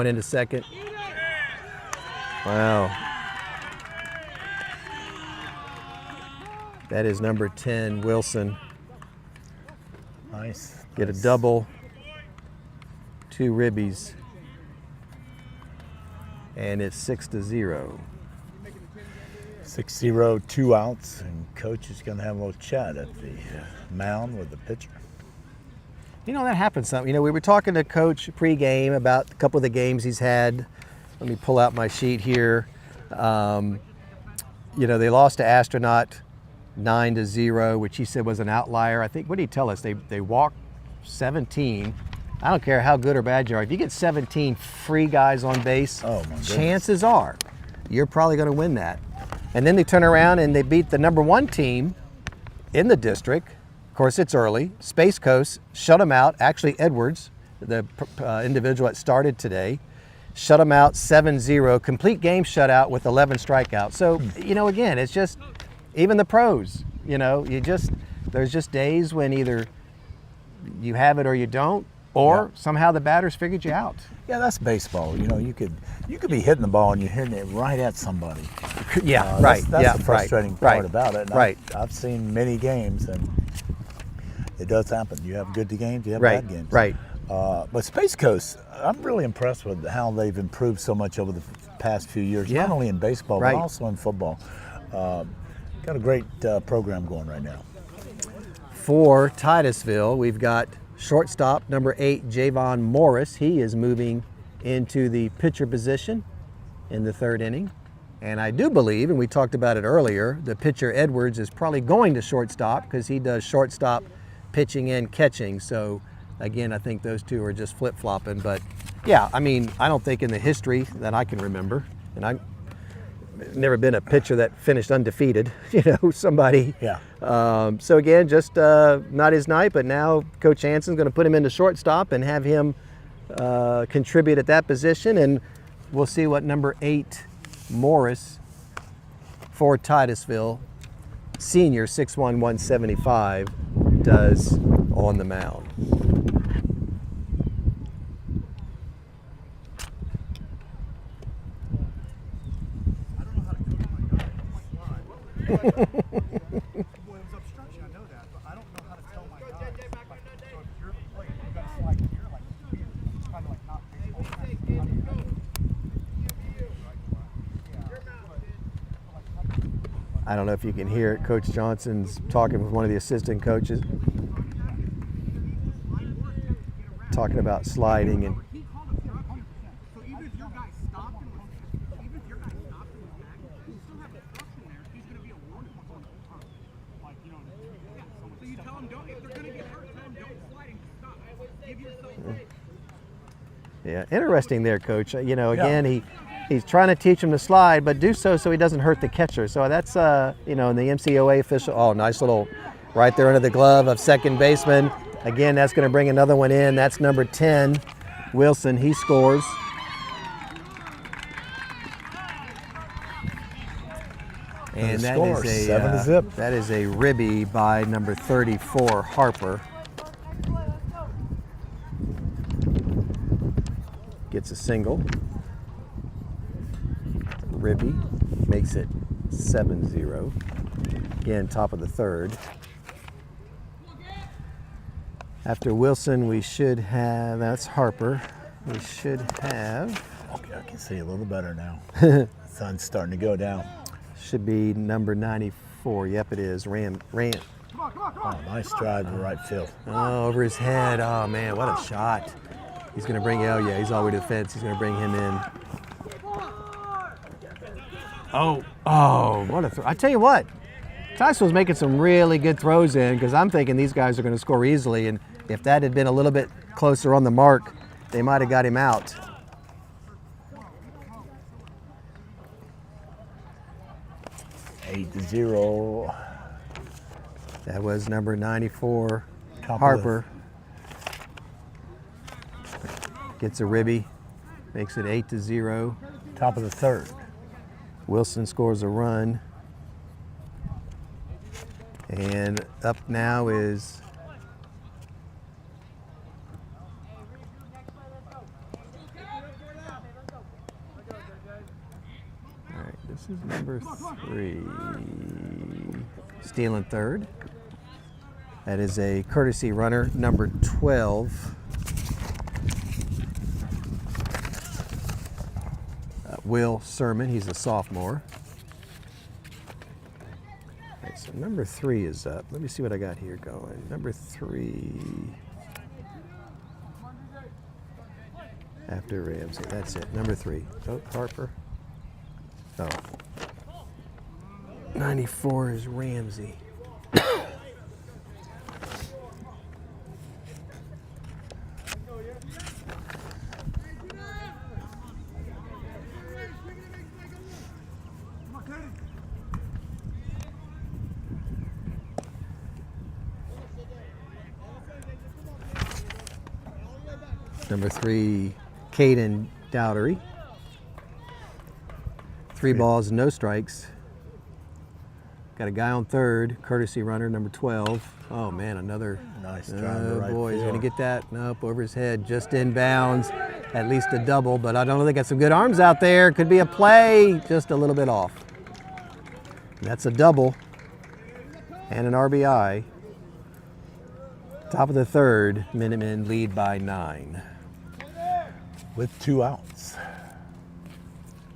into second. Wow. That is number 10, Wilson. Nice. Get a double, 2 ribbies, and it's 6-0. 6-0, 2 outs, and Coach is going to have a little chat at the mound with the pitcher. You know, that happens something. You know, we were talking to Coach pregame about a couple of the games he's had. Let me pull out my sheet here. You know, they lost to Astronaut 9-0, which he said was an outlier. I think, what did he tell us? They walked 17. I don't care how good or bad you are. If you get 17 free guys on base, Oh, my goodness. chances are you're probably going to win that. And then they turn around and they beat the number 1 team in the district. Of course, it's early. Space Coast shut them out. Actually, Edwards, the individual that started today, shut them out 7-0. Complete game shutout with 11 strikeouts. So, you know, again, it's just, even the pros, you know, there's just days when either you have it or you don't, or somehow the batters figured you out. Yeah, that's baseball. You know, you could be hitting the ball and you're hitting it right at somebody. Yeah, right. That's the frustrating part about it. And Right. I've seen many games, and it does happen. You have good games, you have Right. bad games. Right. But Space Coast, I'm really impressed with how they've improved so much over the past few years, Yeah. not only in baseball, Right. but also in football. Got a great program going right now. For Titusville, we've got shortstop number 8, Javon Morris. He is moving into the pitcher position in the 3rd inning. And I do believe, and we talked about it earlier, the pitcher Edwards is probably going to shortstop because he does shortstop pitching and catching. So again, I think those two are just flip-flopping. But yeah, I mean, I don't think in the history that I can remember, and I've never been a pitcher that finished undefeated, you know, somebody. Yeah. So again, just not his night, but now Coach Hanson's going to put him into shortstop and have him contribute at that position, and we'll see what number 8, Morris, for Titusville, senior, 6'1", 175, does on the mound. I don't know if you can hear it. Coach Johnson's talking with one of the assistant coaches, talking about sliding and. Yeah, interesting there, Coach. You know, again, he's trying to teach him to slide, but do so he doesn't hurt the catcher. So that's, you know, in the MCOA official, oh, nice little right there under the glove of second baseman. Again, that's going to bring another one in. That's number 10, Wilson. He scores. And that is a 7-0. that is a ribby by number 34, Harper. gets a single. Ribby makes it 7-0. Again, top of the third. After Wilson, we should have, that's Harper. We should have. Okay, I can see a little better now. Sun's starting to go down. Should be number 94. Yep, it is. Ram. Oh, nice drive to right field. Oh, over his head. Oh, man, what a shot. He's going to bring, oh, yeah, he's all the way to the fence. He's going to bring him in. Oh, what a throw. I tell you what, Titusville's making some really good throws in because I'm thinking these guys are going to score easily. And if that had been a little bit closer on the mark, they might have got him out. Eight to 0. That was number 94, Top Harper. Gets a ribby, makes it 8-0. Top of the third. Wilson scores a run. And up now is all right, this is number 3. Stealing third. That is a courtesy runner, number 12. Will Sermon, he's a sophomore. All right, so number 3 is up. Let me see what I got here going. Number 3. After Ramsey, that's it. Number 3. Oh, Harper. Oh. 94 is Ramsey. Number 3, Caden Dowdery. 3 balls, no strikes. Got a guy on third, courtesy runner, number 12. Oh man, another nice drive to right boy, he's field. gonna get that. Nope, over his head, just in bounds. At least a double, but I don't know, they got some good arms out there. Could be a play, just a little bit off. That's a double and an RBI. Top of the third, Minutemen lead by 9. With 2 outs.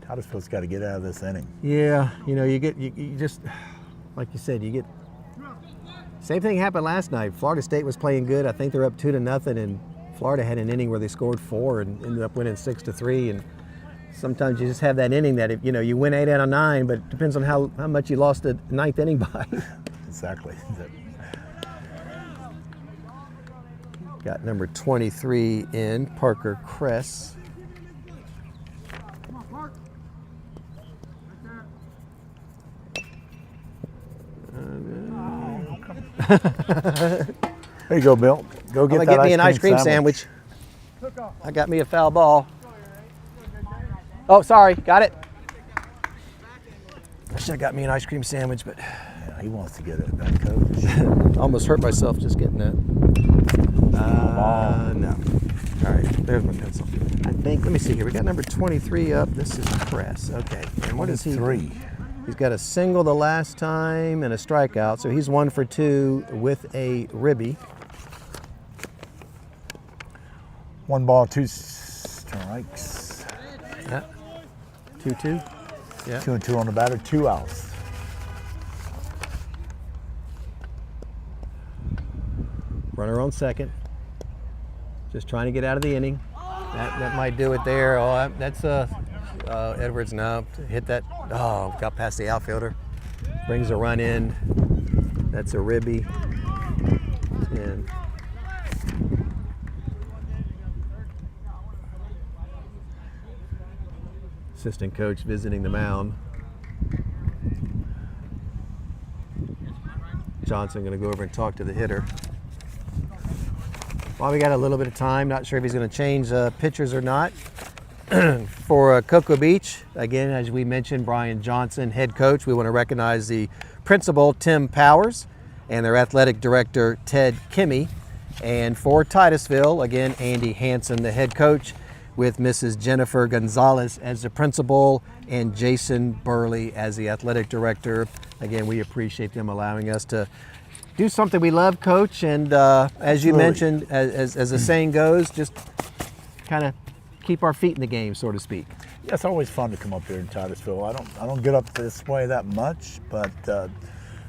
Titusville's got to get out of this inning. Yeah, you know, you just, like you said, you get, same thing happened last night. Florida State was playing good. I think they're up 2-0, and Florida had an inning where they scored 4 and ended up winning 6-3. And sometimes you just have that inning that, you know, you win 8 out of 9, but it depends on how much you lost the 9th inning by. Exactly. Got number 23 in, Parker Kress. There you go, Bill. Go get that Get me an ice cream sandwich. I got me a foul ball. Oh, sorry, got it. I should have got me an ice cream sandwich, but Yeah, he wants to get it, that coach. almost hurt myself just getting that. No. All right, there's my pencil. I think, let me see here. We got number 23 up. This is Kress. Okay, and what is he? 3. He's got a single the last time and a strikeout, so he's 1 for 2 with a ribby. 1 ball, 2 strikes. Yeah. 2-2. Yeah. 2-2 on the batter, 2 outs. Runner on second. Just trying to get out of the inning. That might do it there. Oh, that's Edwards now hit that. Oh, got past the outfielder. Brings a run in. That's a ribby. And assistant coach visiting the mound. Johnson going to go over and talk to the hitter. Well, we got a little bit of time. Not sure if he's going to change pitchers or not. For Cocoa Beach, again, as we mentioned, Brian Johnson, head coach. We want to recognize the principal, Tim Powers, and their athletic director, Ted Kimmy. And for Titusville, again, Andy Hansen, the head coach. with Mrs. Jennifer Gonzalez as the principal and Jason Burley as the athletic director. Again, we appreciate them allowing us to do something we love, Coach. And as you mentioned, as the saying goes, just kind of keep our feet in the game, so to speak. Yeah, it's always fun to come up here in Titusville. I don't get up this way that much, but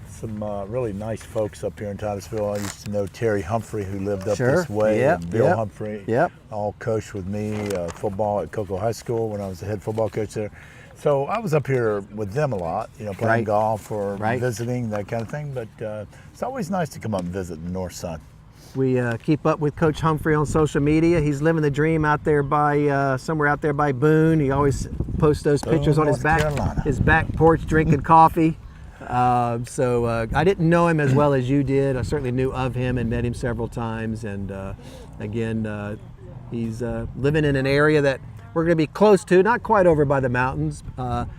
some really nice folks up here in Titusville. I used to know Terry Humphrey, who lived up this way, and Bill Humphrey, all coached with me football at Cocoa High School when I was the head football coach there. So I was up here with them a lot, playing golf or visiting, that kind of thing. But it's always nice to come up and visit the North Side. We keep up with Coach Humphrey on social media. He's living the dream out there by somewhere out there by Boone. He always posts those pictures on his back porch drinking coffee. So I didn't know him as well as you did. I certainly knew of him and met him several times. And again, he's living in an area that we're going to be close to, not quite over by the mountains.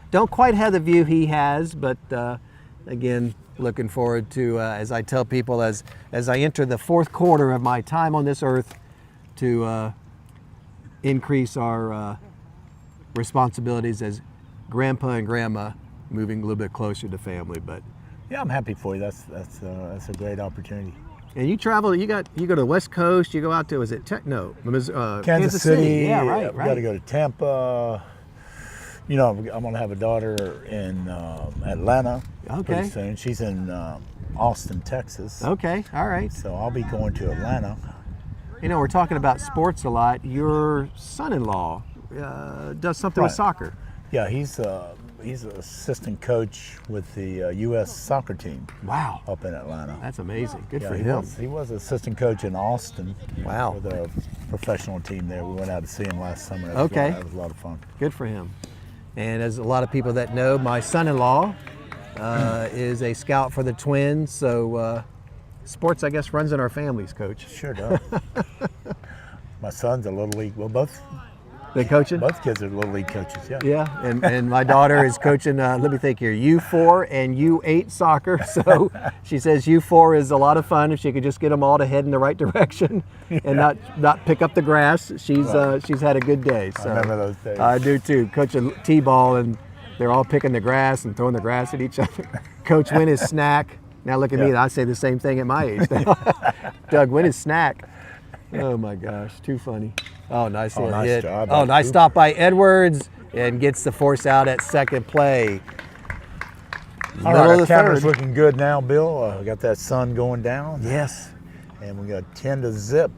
Don't quite have the view he has, but again, looking forward to, as I tell people, as I enter the fourth quarter of my time on this earth, to increase our responsibilities as grandpa and grandma, moving a little bit closer to family. But yeah, I'm happy for you. That's a great opportunity. And you travel. You go to the West Coast. You go out to, is it Kansas City? Yeah, right. We got to go to Tampa. I'm going to have a daughter in Atlanta pretty soon. She's in Austin, Texas. Okay, all right. So I'll be going to Atlanta. We're talking about sports a lot. Your son-in-law does something with soccer. Yeah, he's an assistant coach with the U.S. soccer team. Wow. Up in Atlanta. That's amazing. Good for him. He was assistant coach in Austin. Wow. With a professional team there. We went out to see him last summer. That was a lot of fun. Good for him. And as a lot of people that know, my son-in-law is a scout for the Twins. So sports, I guess, runs in our families, Coach. Sure does. My son's a Little League. Well, both. They coaching? Both kids are Little League coaches, yeah. Yeah, and my daughter is coaching, let me think here, U4 and U8 soccer. So she says U4 is a lot of fun if she could just get them all to head in the right direction and not pick up the grass. She's had a good day. So I remember those days. I do too. Coaching T-ball, and they're all picking the grass and throwing the grass at each other. Coach, win his snack. Now look at me, I say the same thing at my age now. Doug, win his snack. Oh my gosh, too funny. Oh, nice little hit. Job, nice stop by Edwards, and gets the force out at second play. All right, our camera's looking good now, Bill. We got that sun going down. Yes. And we got 10-0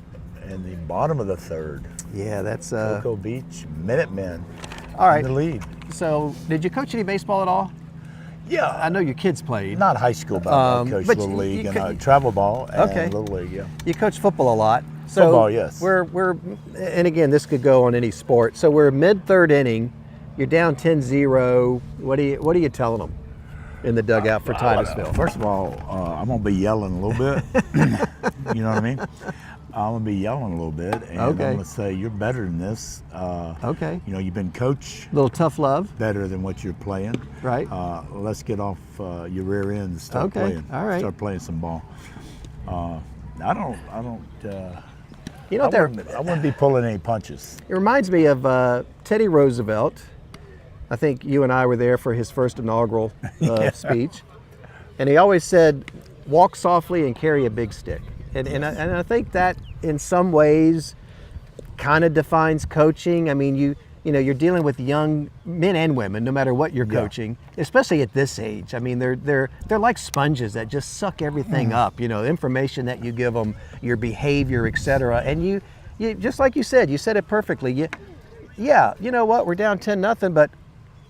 in the bottom of the third. Yeah, that's Cocoa Beach Minutemen. All right. In the lead. So, did you coach any baseball at all? Yeah. I know your kids played. Not high school ball, coach Little League and travel ball and Little League, yeah. You coach football a lot. So football, yes. We're and again, this could go on any sport. So we're mid-third inning. You're down 10-0. What are you telling them in the dugout for Titusville? First of all, I'm gonna be yelling a little bit. You know what I mean? I'm gonna be yelling a little bit, and I'm gonna say you're better than this. You've been coached. A little tough love. Better than what you're playing. Right. Let's get off your rear end and start playing. All right. Start playing some ball. I wouldn't be pulling any punches. It reminds me of Teddy Roosevelt. I think you and I were there for his first inaugural speech. And he always said, walk softly and carry a big stick. And I think that in some ways kind of defines coaching. I mean, you're dealing with young men and women, no matter what you're coaching, especially at this age. I mean, they're like sponges that just suck everything up. Information that you give them, your behavior, etc. And you just like you said it perfectly. You know what? We're down 10-0, but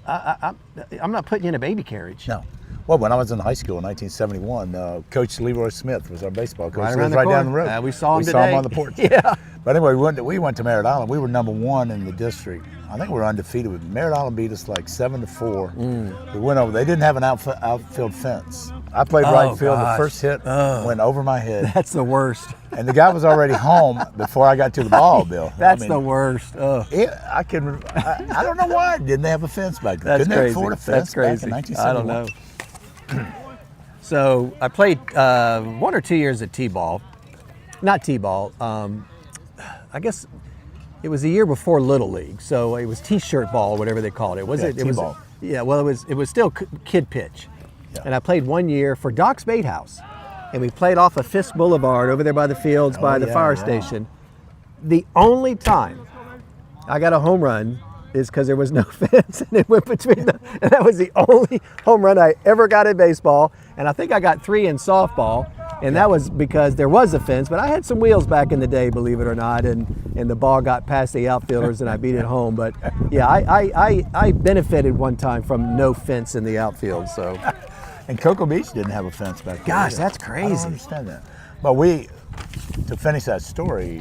I'm not putting you in a baby carriage. No. Well, when I was in high school in 1971, Coach Leroy Smith was our baseball coach. Right down the road. We saw him today. We saw him on the porch. Yeah. But anyway, we went to Merritt Island. We were number 1 in the district. I think we were undefeated. Merritt Island beat us like 7-4. We went over. They didn't have an outfield fence. I played right field. The first hit went over my head. That's the worst. And the guy was already home before I got to the ball, Bill. That's the worst. I don't know why. Didn't they have a fence back then? That's Couldn't crazy. they afford a fence back in 1971? I don't know. So I played 1 or 2 years at T-ball. Not T-ball. I guess It was the year before Little League, so it was T-shirt ball, or whatever they called it. Was Yeah, it? It was. T-ball. Yeah. Well, it was still kid pitch, Yeah. and I played 1 year for Doc's Bait House, and we played off of Fisk Boulevard over there by the fields, by the fire station. The only time I got a home run is because there was no fence, and it went between them, and that was the only home run I ever got in baseball. And I think I got 3 in softball, and that was because there was a fence, but I had some wheels back in the day, believe it or not, and the ball got past the outfielders and I beat it home. But yeah, I benefited one time from no fence in the outfield. So, And Cocoa Beach didn't have a fence back then. gosh, either. that's I crazy. don't understand that. But to finish that story,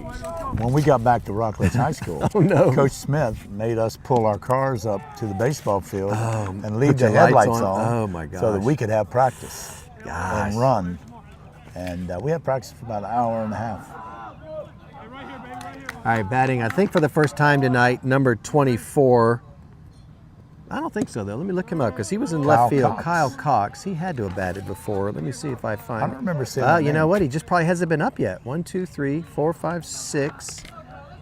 when we got back to Rockledge High School, no. Coach Smith made us pull our cars up to the baseball field and leave put the your lights headlights on. on, Oh, my so that gosh. we could have practice Gosh. and run. And we had practice for about an hour and a half. All right, batting, I think for the first time tonight, number 24. I don't think so, though. Let me look him up because he was in left field. Cox. Kyle Cox. He had to have batted before. Let me see if I find. I don't remember seeing Well, that you know name. what? He just probably hasn't been up yet. 1, 2, 3, 4, 5, 6.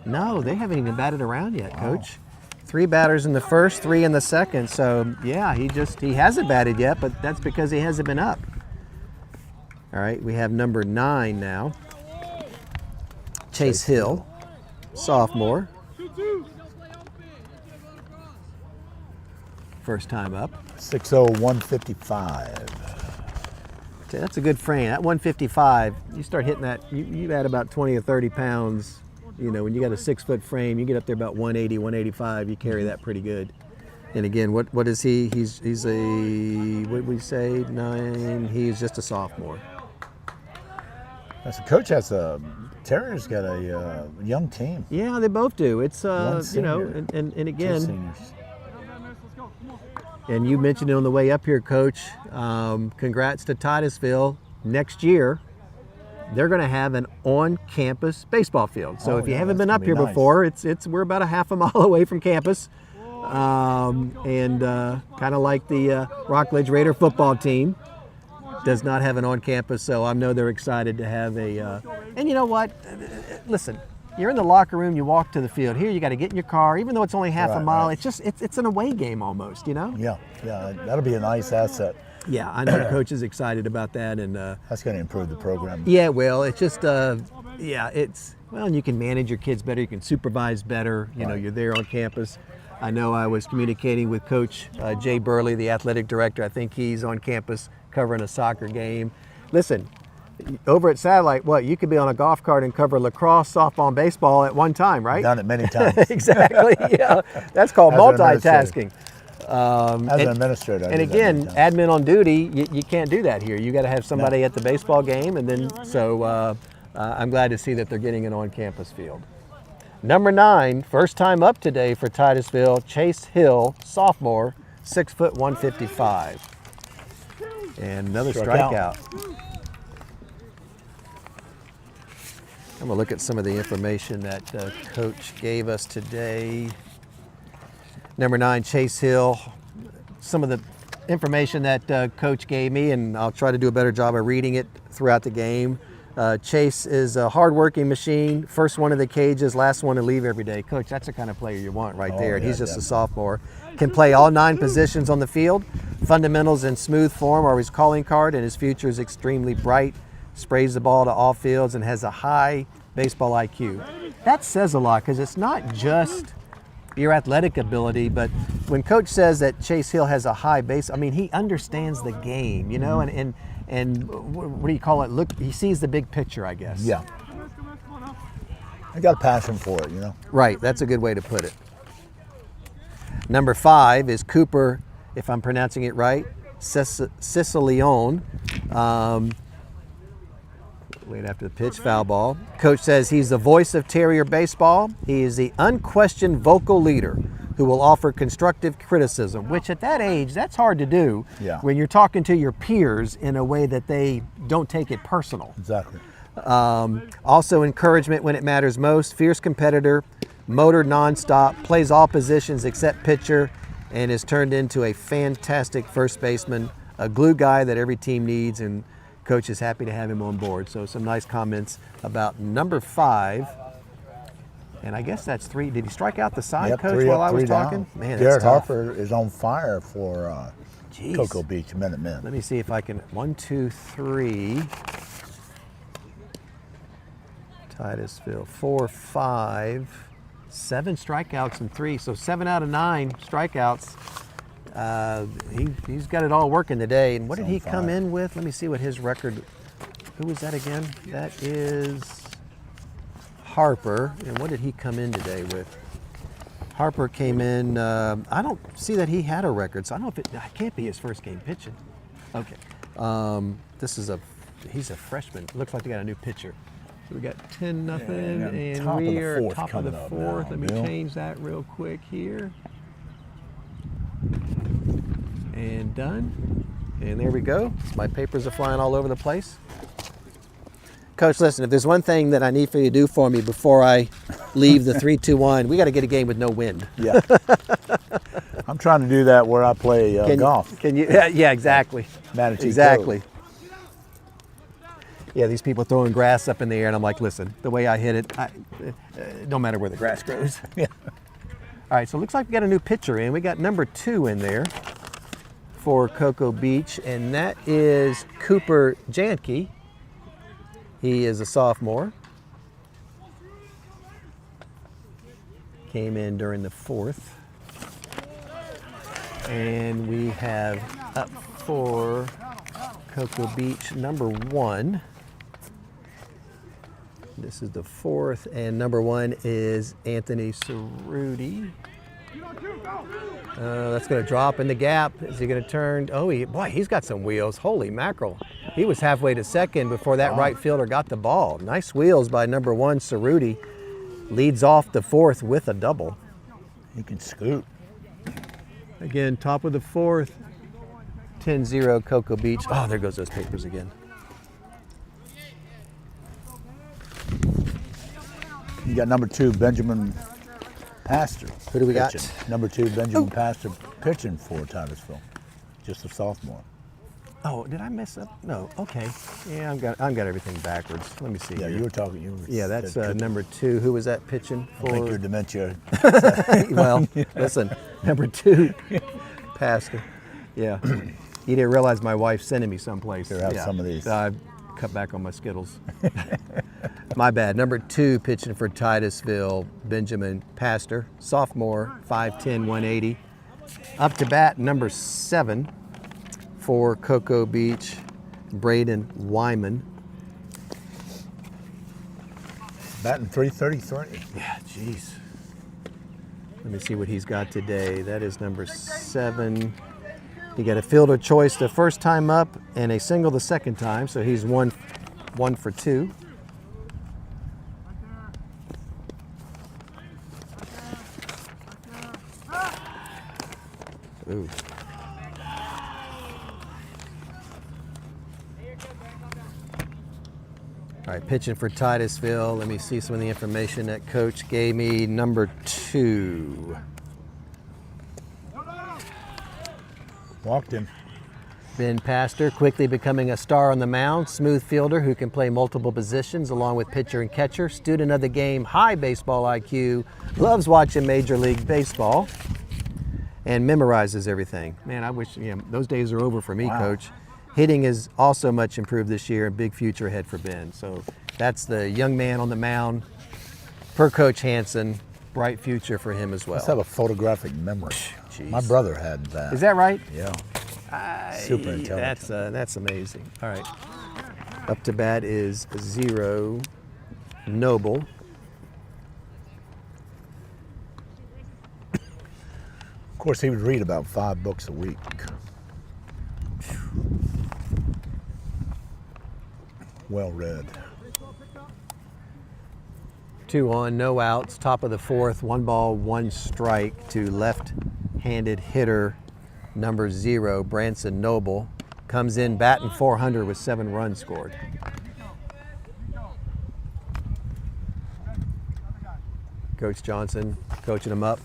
No, they haven't even batted around yet, Coach. 3 batters in the first, 3 in the second. So yeah, he hasn't batted yet, but that's because he hasn't been up. All right, we have number 9 now. Chase Hill, sophomore. First time up. 6'0", 155. That's a good frame. That 155, you start hitting that, you add about 20 or 30 pounds. You know, when you got a 6-foot frame, you get up there about 180, 185, you carry that pretty good. And again, what is he? He's a, what did we say, 9, he's just a sophomore. So Coach has Terrier's got a young team. Yeah, they both do. It's, One you know, senior, and 2 again, seniors. and you mentioned it on the way up here, Coach. Congrats to Titusville. Next year, they're going to have an on-campus baseball field. So Oh, if you yeah, haven't that's been gonna up be here nice. before, we're about a half a mile away from campus, and kind of like the Rockledge Raider football team does not have an on-campus. So I know they're excited to have a. And you know what? Listen. You're in the locker room, you walk to the field. Here you got to get in your car, even though it's only half a Right, mile, right. it's an away game almost, you know? Yeah, that'll be a nice asset. Yeah, I know Coach is excited about that, and That's going to improve the program. yeah, well, it's just it's and you can manage your kids better, you can supervise better. You know, Right. you're there on campus. I know I was communicating with Coach Jay Burley, the athletic director. I think he's on campus covering a soccer game. Listen, over at Satellite, you could be on a golf cart and cover lacrosse, softball, and baseball at one time, right? Done it many times. Exactly. Yeah, that's called As an multitasking. As an administrator. I And did that again, many times. admin on duty, you can't do that here. You got to have somebody at the baseball game, and then I'm glad to see that they're getting an on-campus field. Number 9, first time up today for Titusville, Chase Hill, sophomore, 6 foot 155, and another Struck strikeout. out. I'm gonna look at some of the information that Coach gave us today. Number 9, Chase Hill. Some of the information that Coach gave me, and I'll try to do a better job of reading it throughout the game. Chase is a hard-working machine. First one of the cages, last one to leave every day. Coach, that's the kind of player you want right there. And yeah, he's just a definitely. sophomore. Can play all 9 positions on the field. Fundamentals in smooth form are his calling card, and his future is extremely bright. Sprays the ball to all fields and has a high baseball IQ. That says a lot because it's not just your athletic ability, but when Coach says that Chase Hill has a high base, I mean, he understands the game, you know, and what do you call it? Look, he sees the big picture, I guess. Yeah. I got a passion for it, you know. Right, that's a good way to put it. Number 5 is Cooper, if I'm pronouncing it right, Sicilione. Wait after the pitch, foul ball. Coach says he's the voice of Terrier baseball. He is the unquestioned vocal leader who will offer constructive criticism, which at that age, that's hard to do when you're talking to your peers in a way that they don't take it personal. Exactly. Also encouragement when it matters most, fierce competitor, motor nonstop, plays all positions except pitcher, and is turned into a fantastic first baseman, a glue guy that every team needs, and Coach is happy to have him on board. So some nice comments about number 5 And I guess that's 3. Did he strike out the side, Yep, Coach, 3 while up, I was 3 down. talking? Man, that's Jared tough. Harper is on fire for Jeez. Cocoa Beach Minutemen. Let me see if I can. 1, 2, 3. Titusville. 4, 5. 7 strikeouts and 3. So 7 out of 9 strikeouts. He's got it all working today. And what did he come in with? Let me see what his record. Who was that again? That is Harper. And what did he come in today with? Harper came in. I don't see that he had a record, so I don't know if it can't be his first game pitching. Okay. He's a freshman. Looks like they got a new pitcher. So we got 10-0, and we are top of the 4th. Let me change that real quick here. And done. And there we go. My papers are flying all over the place. Coach, listen, if there's one thing that I need for you to do for me before I leave the 3-2-1, we got to get a game with no wind. Yeah. I'm trying to do that where I play golf. Can you? Yeah, exactly. Manatee exactly. Yeah, these people throwing grass up in the air, and I'm like, listen, the way I hit it, no matter where the grass grows. Yeah. All right, so it looks like we got a new pitcher in. We got number 2 in there for Cocoa Beach, and that is Cooper Janke. He is a sophomore. Came in during the 4th. And we have up for Cocoa Beach number 1. This is the 4th, and number 1 is Anthony Cerruti. That's going to drop in the gap. Is he going to turn? Oh, he's got some wheels. Holy mackerel. He was halfway to second before that right fielder got the ball. Nice wheels by number 1, Cerruti. Leads off the 4th with a double. He can scoot. Again, top of the 4th, 10-0 Cocoa Beach. Oh, there goes those papers again. You got number 2, Benjamin Pastor. Who do we got? Number 2, Benjamin Pastor pitching for Titusville. Just a sophomore. Oh, did I mess up? No. Okay. Yeah, I've got everything backwards. Let me see. Yeah, here. you were talking. Yeah, that's number 2. Who was that pitching for? I think your dementia. Well, listen, number 2, Pastor. Yeah. You didn't realize my wife's sending me someplace. Here, have some of these. I cut back on my Skittles. My bad. Number 2 pitching for Titusville, Benjamin Pastor, sophomore, 5'10", 180. Up to bat, number 7 for Cocoa Beach, Braden Wyman. Batting .333. Yeah, jeez. Let me see what he's got today. That is number 7. He got a fielder choice the first time up and a single the second time, so he's one for 2. Ooh. All right, pitching for Titusville. Let me see some of the information that Coach gave me. Number 2. Walked him. Ben Pastor, quickly becoming a star on the mound. Smooth fielder who can play multiple positions along with pitcher and catcher. Student of the game, high baseball IQ. Loves watching Major League Baseball. And memorizes everything. Man, I wish those days are over for me, Wow. Coach. Hitting is also much improved this year. A big future ahead for Ben. So that's the young man on the mound. Per Coach Hansen, bright future for him as well. Let's have a photographic memory. Jeez. My brother had that. Is that right? Yeah. Super intelligent. That's amazing. All right. Up to bat is 0, Noble. Of course, he would read about 5 books a week. Well read. 2 on, no outs. Top of the 4th, 1 ball, 1 strike to left-handed hitter number 0, Branson Noble. Comes in batting .400 with 7 runs scored. Coach Johnson coaching him up.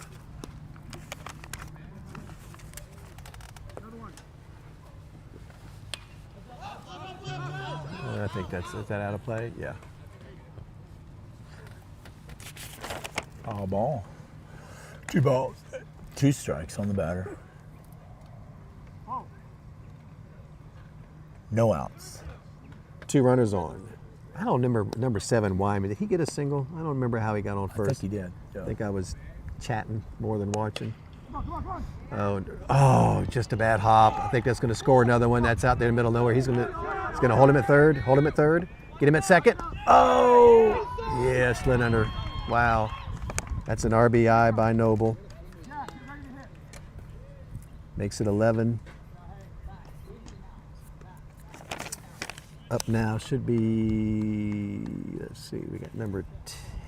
I think is that out of play? Yeah. All ball. 2 balls. 2 strikes on the batter. No outs. 2 runners on. I don't remember number 7 Wyman. Did he get a single? I don't remember how he got on first. I think he did. Yeah. I think I was chatting more than watching. Oh, just a bad hop. I think that's going to score another one. That's out there in the middle of nowhere. He's going to hold him at third. Hold him at third. Get him at second. Oh, yeah, slid under. Wow. That's an RBI by Noble. Makes it 11. Up now should be, let's see, we got number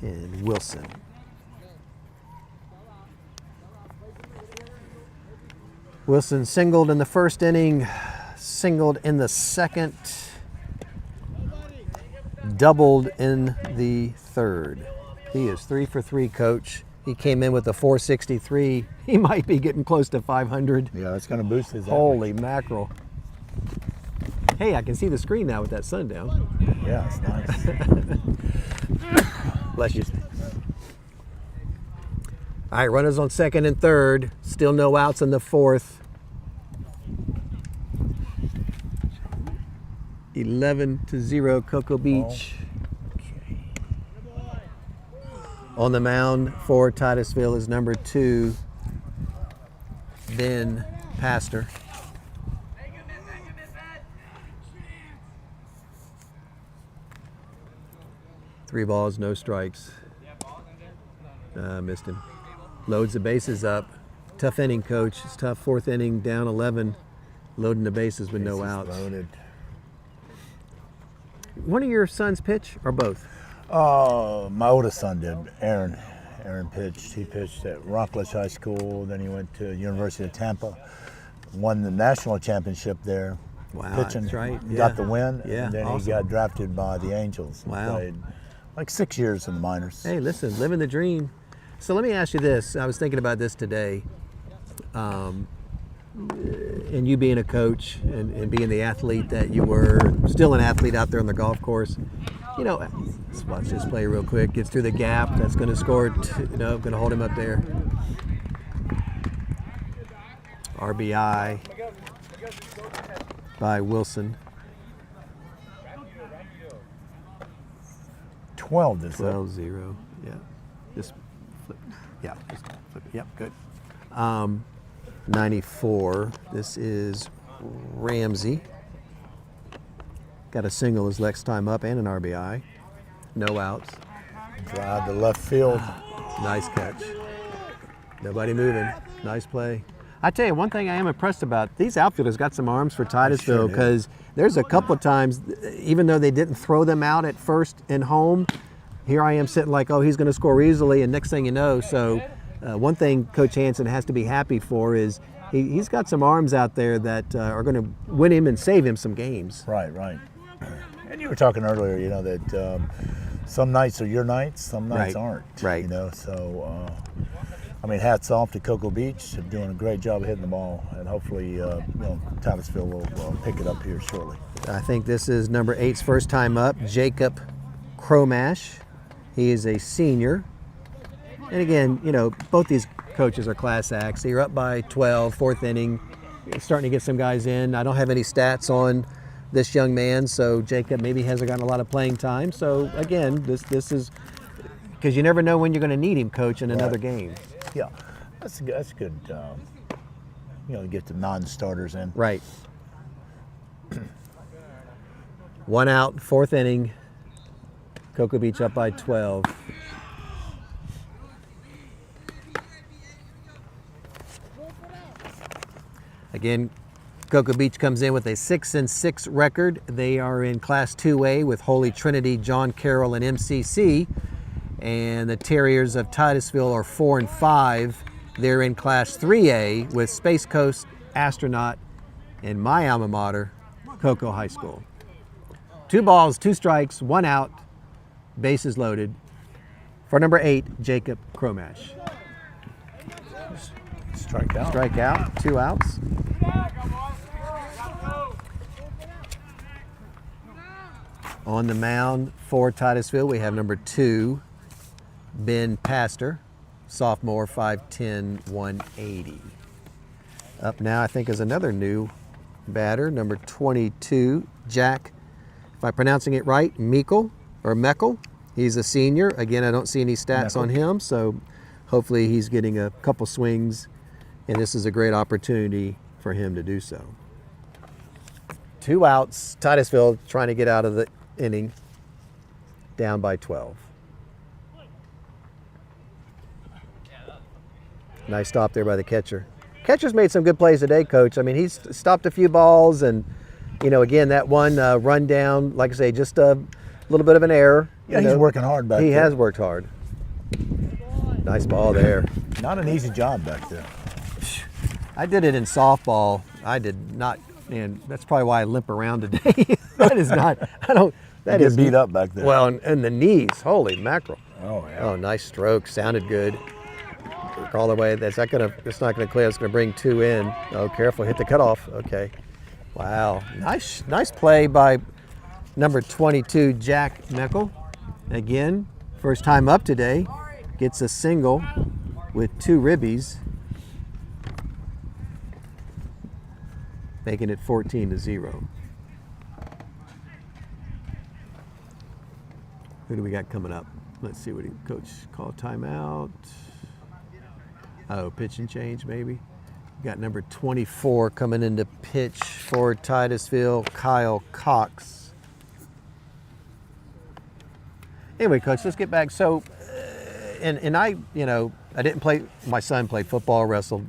10, Wilson. Wilson singled in the first inning, singled in the second, doubled in the third. He is 3 for 3, Coach. He came in with a 463. He might be getting close to 500. Yeah, that's going to boost his Holy mackerel. Hey, I can see the screen now with that sun down. Yeah, it's nice. Bless you. All right, runners on second and third. Still no outs in the fourth. 11-0 Cocoa Beach. Okay. On the mound for Titusville is number 2, Ben Pastor. Three balls, no strikes. Missed him. Loads the bases up. Tough inning, Coach. It's tough. 4th inning, down 11. Loading the bases with no outs. Loaded. One of your sons pitch or both? My oldest son did. Aaron pitched. He pitched at Rockledge High School. Then he went to University of Tampa. Won the national championship there. Wow, pitching. that's right. Yeah. Got the win. Yeah, And then awesome. he got drafted by the Angels. Wow. Played like 6 years in the minors. Hey, listen, living the dream. So let me ask you this. I was thinking about this today. And you being a coach and being the athlete that you were, still an athlete out there on the golf course. You know, let's watch this play real quick. Gets through the gap. That's going to score. Going to hold him up there. RBI by Wilson. 12 this 12-0. Yeah. Just flip. Yeah. Just flip. Yep. Good. 94. This is Ramsey. Got a single his next time up and an RBI. No outs. Drive to left field. Nice catch. Nobody moving. Nice play. I tell you, one thing I am impressed about, these outfielders got some arms for Titusville, because there's a couple of times, even though they didn't throw them out at first and home, here I am sitting like, oh, he's going to score easily, and next thing you know, so one thing Coach Hansen has to be happy for is he's got some arms out there that are going to win him and save him some games. Right. And you were talking earlier, you know, that some nights are your nights, some nights aren't. Right. You know, so I mean, hats off to Cocoa Beach. They're doing a great job of hitting the ball, and hopefully, you know, Titusville will pick it up here shortly. I think this is number 8's first time up, Jacob Cromash. He is a senior. And again, you know, both these coaches are class acts. So you're up by 12, 4th inning. You're starting to get some guys in. I don't have any stats on this young man, so Jacob maybe hasn't gotten a lot of playing time. So again, this is because you never know when you're going to need him, Coach, in another game. Yeah, that's good. You know, to get the non-starters in. Right. 1 out, 4th inning. Cocoa Beach up by 12. Again, Cocoa Beach comes in with a 6-6 record. They are in Class 2A with Holy Trinity, John Carroll, and MCC. And the Terriers of Titusville are 4-5. They're in Class 3A with Space Coast, Astronaut, and my alma mater, Cocoa High School. 2 balls, 2 strikes, 1 out, bases loaded. For number 8, Jacob Cromash. Strike out. Strike out, 2 outs. On the mound for Titusville, we have number 2, Ben Pastor. sophomore, 5'10", 180. Up now, I think, is another new batter, number 22, Jack, if I'm pronouncing it right, Meckel. He's a senior. Again, I don't see any stats on him, so hopefully he's getting a couple swings, and this is a great opportunity for him to do so. 2 outs, Titusville trying to get out of the inning, down by 12. Nice stop there by the catcher. Catcher's made some good plays today, Coach. I mean, he's stopped a few balls, and, you know, again, that one run down, like I say, just a little bit of an error. Yeah, he's working hard back there. He has worked hard. Nice ball there. Not an easy job back there. I did it in softball. I did not, and that's probably why I limp around today. That is not, that you is get beat up back there. Well, and the knees, holy mackerel. Oh, yeah. Oh, nice stroke, sounded good. Work all the way. It's not gonna clear. It's gonna bring 2 in. Oh, careful! Hit the cutoff. Okay. Wow. Nice play by number 22, Jack Meckel. Again, first time up today. Gets a single with 2 ribbies, making it 14-0. Who do we got coming up? Let's see what coach called timeout. Oh, pitch and change maybe. Got number 24 coming into pitch for Titusville, Kyle Cox. Anyway, Coach, let's get back. So, and I, you know, I didn't play, my son played football, wrestled,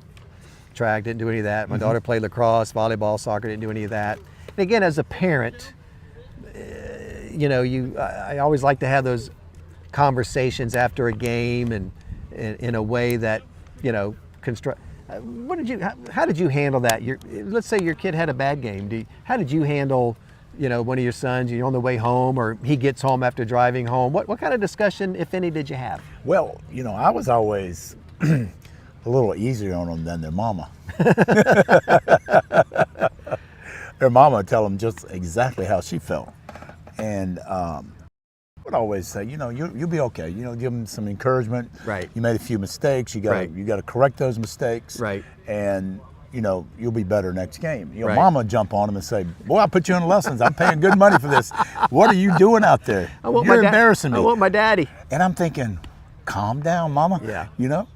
track, didn't do any of that. My daughter played lacrosse, volleyball, soccer, didn't do any of that. And again, as a parent, you know, I always like to have those conversations after a game and in a way that, you know, how did you handle that? Let's say your kid had a bad game. How did you handle, you know, one of your sons, you're on the way home or he gets home after driving home? What kind of discussion, if any, did you have? Well, you know, I was always a little easier on them than their mama. Their mama would tell them just exactly how she felt. And would always say, you know, you'll be okay. You know, give them some encouragement. Right. You made a few mistakes. You got to correct those mistakes. Right. And you know, you'll be better next game. You know, Right. Mama would jump on them and say, "Boy, I put you in lessons. I'm paying good money for this. What are you doing out there? You're embarrassing me." I want my daddy. And I'm thinking, calm down, Mama. Yeah. You know,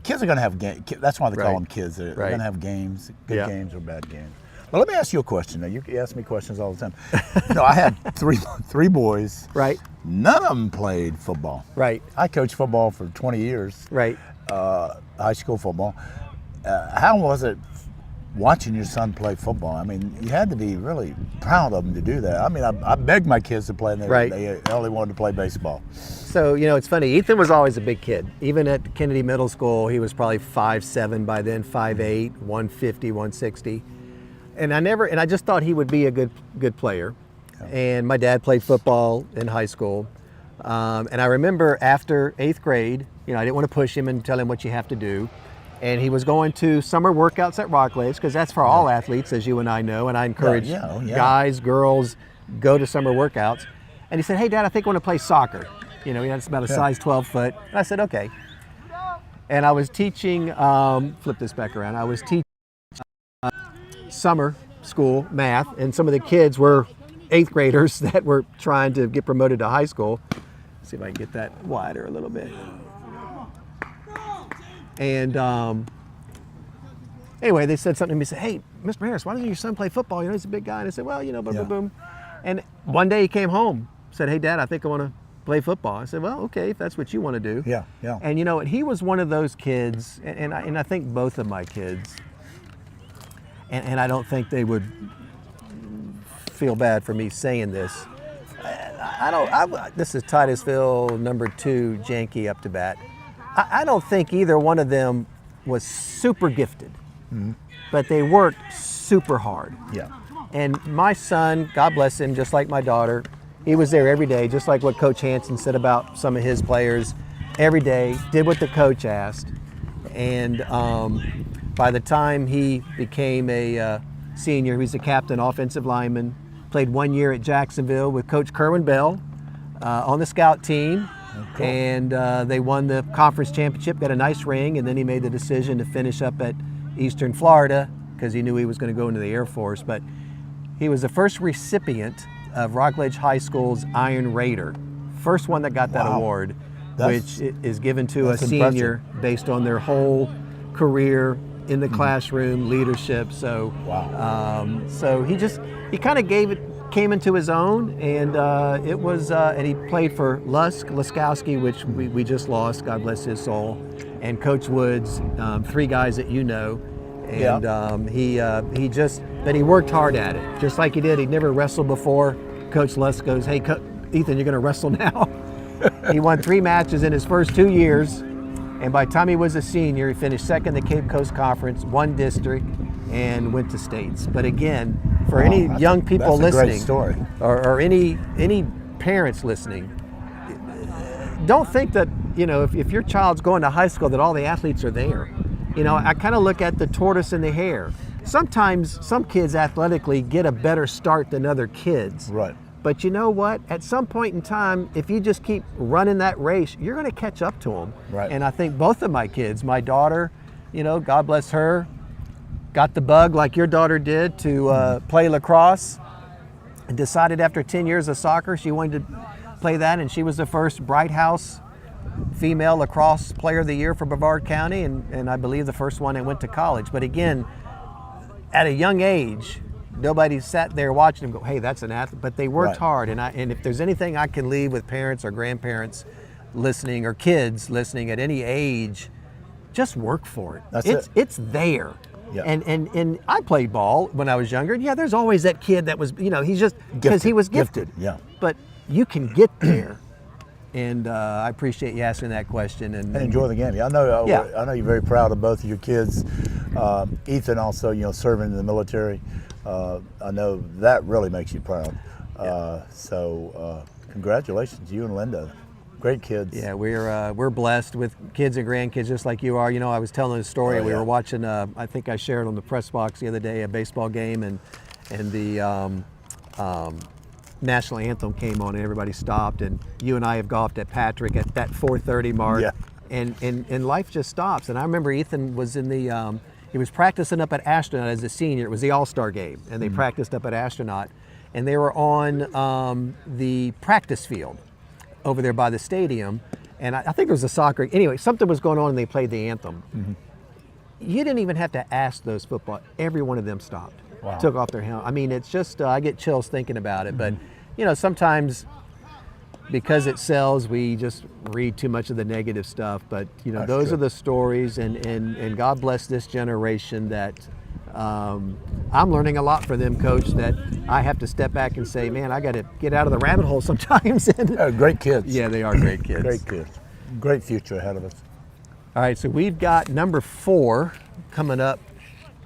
kids are gonna have games. That's why they call them kids. They're Right. gonna have games, good Yeah. games or bad games. Well, let me ask you a question. Now, you ask me questions all the time. You know, I had three boys. Right. None of them played football. Right. I coached football for 20 years. Right. High school football. How was it watching your son play football? I mean, you had to be really proud of him to do that. I mean, I begged my kids to play, and they only wanted to play baseball. So, you know, it's funny. Ethan was always a big kid. Even at Kennedy Middle School, he was probably 5'7" by then, 5'8", 150, 160. And I just thought he would be a good player. Yeah. And my dad played football in high school. And I remember after 8th grade, you know, I didn't want to push him and tell him what you have to do. And he was going to summer workouts at Rockledge, because that's for all athletes, as you and I know. And I encourage guys, girls, go to summer workouts. And he said, "Hey, Dad, I think I want to play soccer." You know, it's about a size 12 foot. And I said, "Okay." And I was teaching, flip this back around. I was teaching summer school math, and some of the kids were 8th graders that were trying to get promoted to high school. Let's see if I can get that wider a little bit. And anyway, they said something to me, said, "Hey, Mr. Harris, why doesn't your son play football? You know, he's a big guy." And I said, "Well, you know, boom, boom, boom." And one day he came home, said, "Hey, Dad, I think I want to play football." I said, "Well, okay, if that's what you want to do." Yeah, yeah. And you know, he was one of those kids, and I think both of my kids, and I don't think they would feel bad for me saying this. This is Titusville, number 2, Janke up to bat. I don't think either one of them was super gifted, but they worked super hard. Yeah. And my son, God bless him, just like my daughter, he was there every day, just like what Coach Hansen said about some of his players. Every day, did what the coach asked. And by the time he became a senior, he was a captain, offensive lineman, played 1 year at Jacksonville with Coach Kerwin Bell on the scout team. cool. And they won the conference championship, got a nice ring, and then he made the decision to finish up at Eastern Florida because he knew he was going to go into the Air Force. But he was the first recipient of Rockledge High School's Iron Raider, first one that got that award, which is given to a senior based on their whole career in the classroom, leadership. So, so he kind of came into his own, and it was, and he played for Laskowski, which we just lost, God bless his soul, and Coach Woods, 3 guys that you know. And but he worked hard at it, just like he did. He'd never wrestled before. Coach Lusk goes, "Hey, Ethan, you're going to wrestle now." He won 3 matches in his first 2 years, and by the time he was a senior, he finished second in the Cape Coast Conference, won district, and went to states. But again, for any young people listening, great story. Or any parents listening, don't think that, you know, if your child's going to high school that all the athletes are there. You know, I kind of look at the tortoise and the hare. Sometimes some kids athletically get a better start than other kids. Right. But you know what? At some point in time, if you just keep running that race, you're going to catch up to them. Right. And I think both of my kids, my daughter, you know, God bless her, got the bug like your daughter did to play lacrosse, and decided after 10 years of soccer she wanted to play that, and she was the first Bright House female lacrosse player of the year for Brevard County, and I believe the first one that went to college. But again, at a young age, nobody sat there watching them go, "Hey, that's an athlete." But they worked hard, and if there's anything I can leave with parents or grandparents listening or kids listening at any age, just work for it. It's there. Yeah. And I played ball when I was younger. Yeah, there's always that kid that was, you know, he's just because he was gifted. Yeah. But you can get there. And I appreciate you asking that question. And enjoy the game. I know you're very proud of both of your kids. Ethan also, you know, serving in the military. I know that really makes you proud. So congratulations, you and Linda. Great kids. Yeah, we're blessed with kids and grandkids just like you are. You know, I was telling a story. We were watching. I think I shared on the press box the other day a baseball game, and the national anthem came on and everybody stopped, and you and I have golfed at Patrick at that 4:30 mark, and life just stops. And I remember Ethan was in the he was practicing up at Astronaut as a senior. It was the All-Star game, and they practiced up at Astronaut, and they were on the practice field over there by the stadium, and I think it was a soccer. Anyway, something was going on, and they played the anthem. You didn't even have to ask those football. Every one of them stopped. Wow. Took off their helmet. I mean, it's just, I get chills thinking about it. But, you know, sometimes because it sells, we just read too much of the negative stuff. But, you know, those are the stories, and God bless this generation that I'm learning a lot from them, Coach, that I have to step back and say, man, I got to get out of the rabbit hole sometimes. Great kids. Yeah, they are great kids. Great kids. Great future ahead of us. All right, so we've got number 4 coming up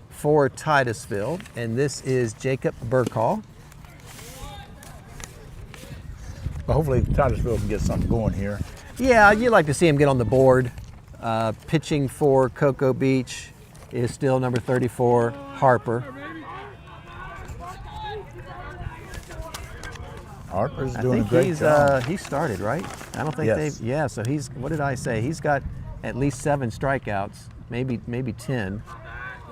for Titusville, and this is Jacob Burkhall. Well, hopefully Titusville can get something going here. Yeah, you'd like to see him get on the board. Pitching for Cocoa Beach is still number 34, Harper. Harper's doing a great job. He started, right? I don't think they've. Yeah, so he's. What did I say? He's got at least 7 strikeouts, maybe 10.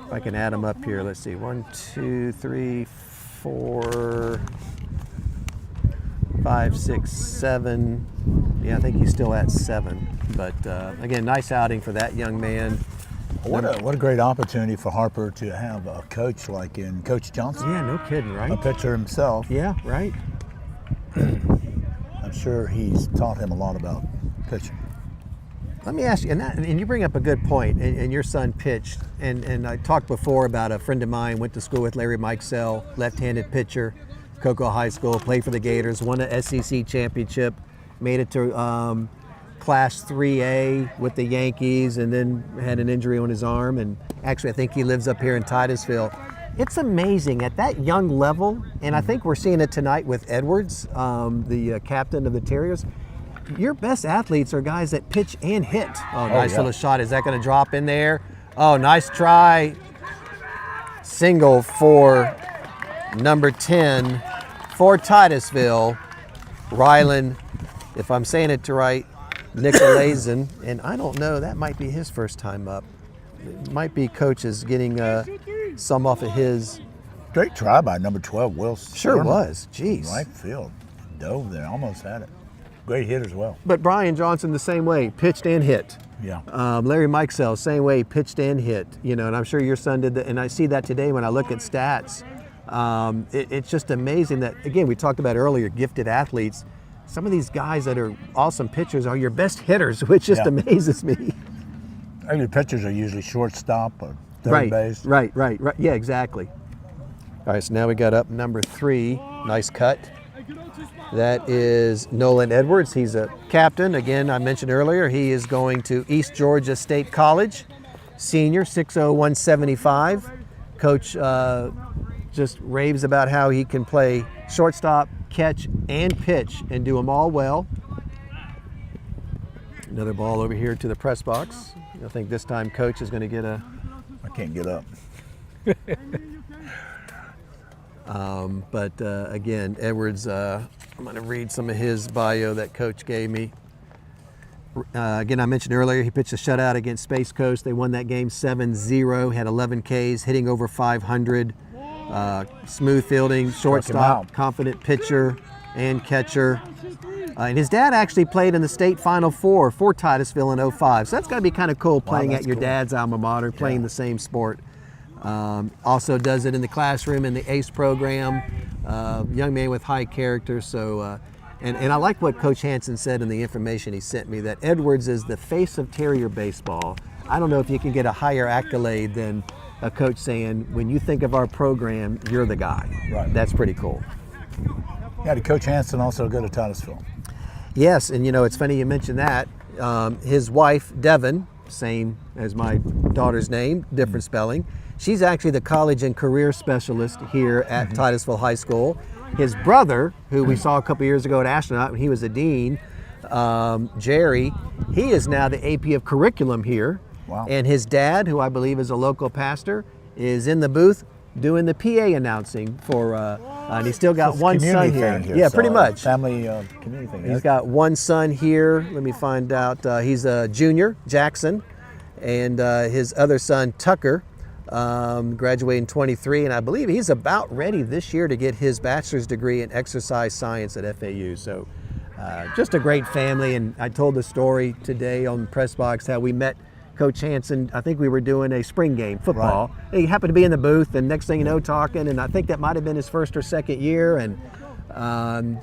If I can add them up here, let's see. 1, 2, 3, 4, 5, 6, 7. Yeah, I think he's still at 7. But again, nice outing for that young man. What a great opportunity for Harper to have a coach like in Coach Johnson. Yeah, no kidding, right? A pitcher himself. Yeah, right. I'm sure he's taught him a lot about pitching. Let me ask you, and you bring up a good point, and your son pitched, and I talked before about a friend of mine, went to school with Larry Mikesell, left-handed pitcher, Cocoa High School, played for the Gators, won an SEC championship, made it to Class 3A with the Yankees, and then had an injury on his arm, and actually I think he lives up here in Titusville. It's amazing at that young level, and I think we're seeing it tonight with Edwards, the captain of the Terriers. Your best athletes are guys that pitch and hit. Oh, nice little shot. Is that going to drop in there? Oh, nice try. Single for number 10 for Titusville. Rylan, if I'm saying it right, Nicolaisen, and I don't know, that might be his first time up. It might be Coach is getting some off of his. Great try by number 12, Will. Sure Sermon. was. Jeez. Right field. Dove there, almost had it. Great hit as well. But Brian Johnson the same way, pitched and hit. Yeah. Larry Mikesell, same way, pitched and hit. You know, and I'm sure your son did that. And I see that today when I look at stats. It's just amazing that, again, we talked about earlier, gifted athletes. Some of these guys that are awesome pitchers are your best hitters, which just amazes me. I mean, pitchers are usually shortstop or third base. Right. Yeah, exactly. All right, so now we got up number 3. Nice cut. That is Nolan Edwards. He's a captain. Again, I mentioned earlier, he is going to East Georgia State College. Senior, 6'0", 175. Coach just raves about how he can play shortstop, catch, and pitch, and do them all well. Another ball over here to the press box. I think this time Coach is going to get a... I can't get up. Again, Edwards, I'm going to read some of his bio that Coach gave me. Again, I mentioned earlier, he pitched a shutout against Space Coast. They won that game 7-0, had 11 Ks, hitting over 500. Smooth fielding, shortstop, confident pitcher and catcher. And his dad actually played in the state Final Four for Titusville in 05. So that's got to be kind of cool playing at your dad's alma mater, playing the same sport. Also does it in the classroom in the ACE program. Young man with high character. So, and I like what Coach Hansen said in the information he sent me, that Edwards is the face of Terrier baseball. I don't know if you can get a higher accolade than a coach saying, when you think of our program, you're the guy. Right. That's pretty cool. Yeah, did Coach Hansen also go to Titusville? Yes, and you know, it's funny you mentioned that. His wife, Devin, same as my daughter's name, different spelling. She's actually the college and career specialist here at Titusville High School. His brother, who we saw a couple years ago at Astronaut when he was a dean, Jerry, he is now the AP of curriculum here. Wow. And his dad, who I believe is a local pastor, is in the booth doing the PA announcing for, and he's still got one son here. Yeah, so pretty much. Family community thing. He's got one son here. Let me find out. He's a junior, Jackson, and his other son, Tucker, graduating 23, and I believe he's about ready this year to get his bachelor's degree in exercise science at FAU. So just a great family, and I told the story today on the press box how we met Coach Hansen. I think we were doing a spring game, football. Right. He happened to be in the booth, and next thing you know, talking, and I think that might have been his first or second year, and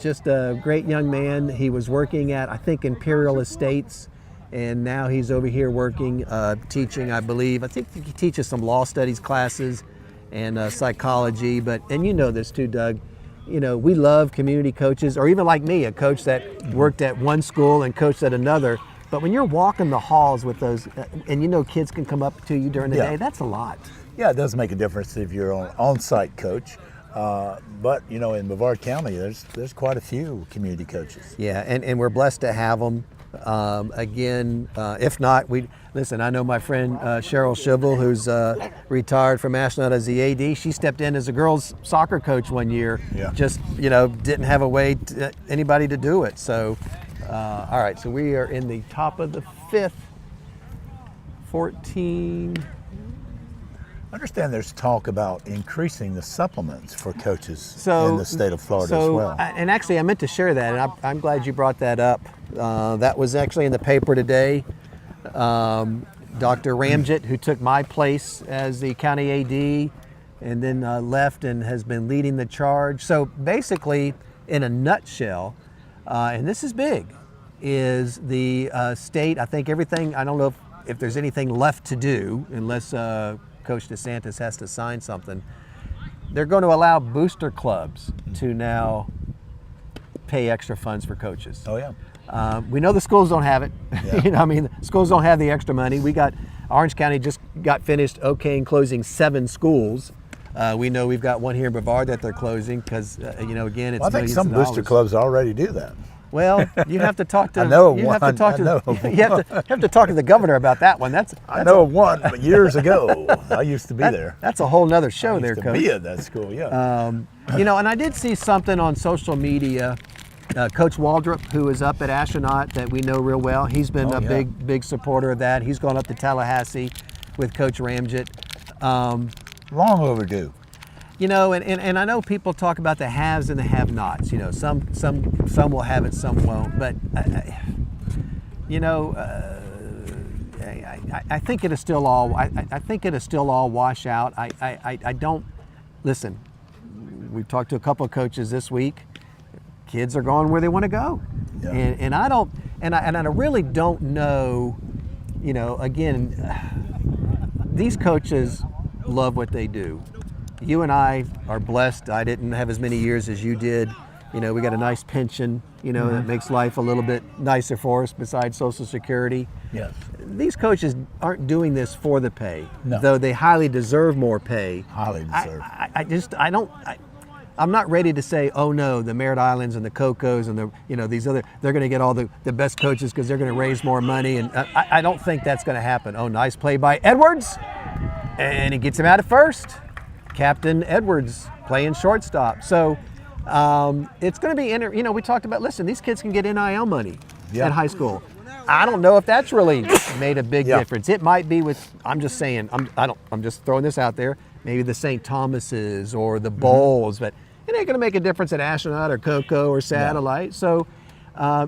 just a great young man. He was working at, I think, Imperial Estates, and now he's over here working, teaching, I believe. I think he teaches some law studies classes and psychology, and you know this too, Doug. You know, we love community coaches, or even like me, a coach that worked at one school and coached at another. But when you're walking the halls with those, and you know kids can come up to you during the day, that's a lot. Yeah, it does make a difference if you're an on-site coach. But, you know, in Brevard County, there's quite a few community coaches. Yeah, and we're blessed to have them. Again, if not, listen, I know my friend Cheryl Schivel, who's retired from Astronaut as the AD. She stepped in as a girls soccer coach one year. Yeah. Just, you know, didn't have a way, anybody to do it. So, all right, so we are in the top of the 5th, 14. I understand there's talk about increasing the supplements for coaches in the state of Florida as well. And actually, I meant to share that, and I'm glad you brought that up. That was actually in the paper today. Dr. Ramjet, who took my place as the county AD and then left and has been leading the charge. So basically, in a nutshell, and this is big, is the state, I think everything, I don't know if there's anything left to do unless Coach DeSantis has to sign something. They're going to allow booster clubs to now pay extra funds for coaches. Oh, yeah. We know the schools don't have it. Yeah. You know, I mean, schools don't have the extra money. Orange County just got finished okaying closing 7 schools. We know we've got one here in Brevard that they're closing because, you know, again, it's I think some booster clubs already do that. Well, you have to talk to. I know you one. Have to talk to. You have to talk to the governor about that one. I know of one, but years ago. I used to be there. That's a whole nother show I used there, to Coach. be at that school, yeah. You know, and I did see something on social media Coach Waldrop, who is up at Astronaut that we know real well, he's been a big supporter of that. He's gone up to Tallahassee with Coach Ramjet. Long overdue. You know, and I know people talk about the haves and the have-nots. You know, some will have it, some won't. But you know, I think it'll still all. I think it'll still all wash out. I don't listen. We've talked to a couple of coaches this week. Kids are going where they want to go, and I don't. And I really don't know. You know, again, these coaches love what they do. You and I are blessed. I didn't have as many years as you did. You know, we got a nice pension, you know, that makes life a little bit nicer for us besides Social Security. Yes. These coaches aren't doing this for the pay, No. though they highly deserve more pay. Highly deserved. I'm not ready to say, oh no, the Merritt Islands and the Cocos and the, you know, these other, they're going to get all the best coaches because they're going to raise more money. And I don't think that's going to happen. Oh, nice play by Edwards. And he gets him out at first. Captain Edwards playing shortstop. So it's going to be, you know, we talked about, listen, these kids can get NIL money at high school. I don't know if that's really made a big difference. It might be with, I'm just saying, I'm just throwing this out there, maybe the St. Thomas's or the Bowls, but it ain't going to make a difference at Astronaut or Coco or Satellite. So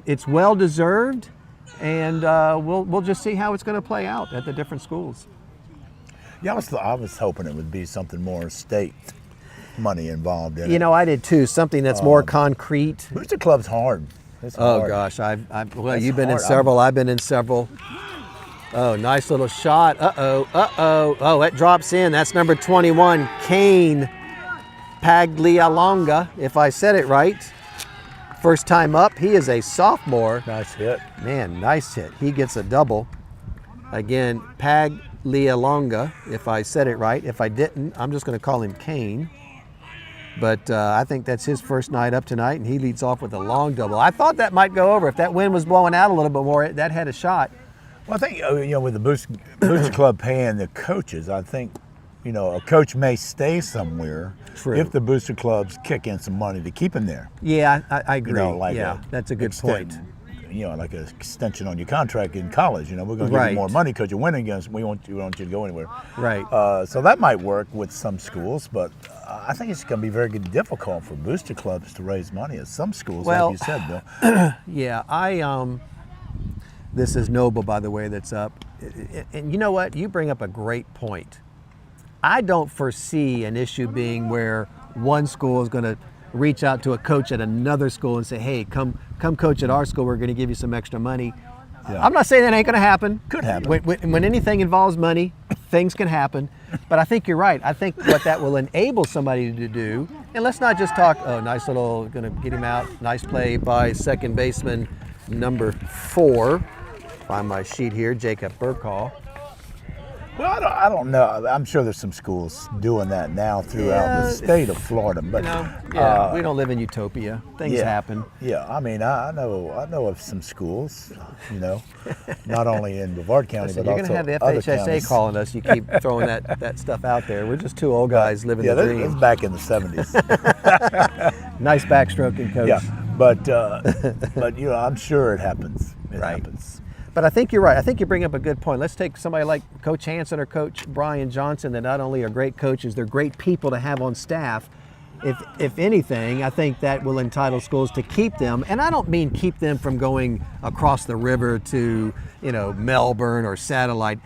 it's well deserved, and we'll just see how it's going to play out at the different schools. Yeah, I was hoping it would be something more state money involved in it. You know, I did too. Something that's more concrete. Booster Club's hard. It's hard. Gosh, well, It's you've been in hard. several. I've been in several. Oh, nice little shot. Oh, that drops in. That's number 21, Kane Paglialonga, if I said it right. First time up. He is a sophomore. Nice hit. Man, nice hit. He gets a double. Again, Paglialonga, if I said it right. If I didn't, I'm just going to call him Kane. But I think that's his first night up tonight, and he leads off with a long double. I thought that might go over. If that wind was blowing out a little bit more, that had a shot. Well, I think, you know, with the Booster Club paying the coaches, I think, you know, a coach may stay somewhere if the Booster Clubs kick in some money to keep him there. Yeah, I agree. You know, like that's a good point. You know, like an extension on your contract in college. You know, we're going to give you more money because you're winning against. We want you to go anywhere. Right. So that might work with some schools, but I think it's going to be very difficult for booster clubs to raise money at some schools, like you said, Bill. Yeah, this is Noble, by the way, that's up. And you know what? You bring up a great point. I don't foresee an issue being where one school is going to reach out to a coach at another school and say, hey, come coach at our school, we're going to give you some extra money. Yeah. I'm not saying that ain't going to happen. Could happen. When anything involves money, things can happen. But I think you're right. I think what that will enable somebody to do, and let's not just talk, oh, nice little, going to get him out, nice play by second baseman number 4. Find my sheet here, Jacob Burkhall. Well, I don't know. I'm sure there's some schools doing that now throughout the state of Florida. But we don't live in utopia. Things happen. Yeah, I mean, I know of some schools, you know, not only in Brevard County, but you're also going to have the other FHSA counties. calling us. You keep throwing that stuff out there. We're just two old guys living the dream. Yeah, that's back in the 70s. Nice backstroking, coach. Yeah, but you know, I'm sure it happens. It happens. But I think you're right. I think you bring up a good point. Let's take somebody like Coach Hansen or Coach Brian Johnson that not only are great coaches, they're great people to have on staff. If anything, I think that will entitle schools to keep them. And I don't mean keep them from going across the river to, you know, Melbourne or Satellite,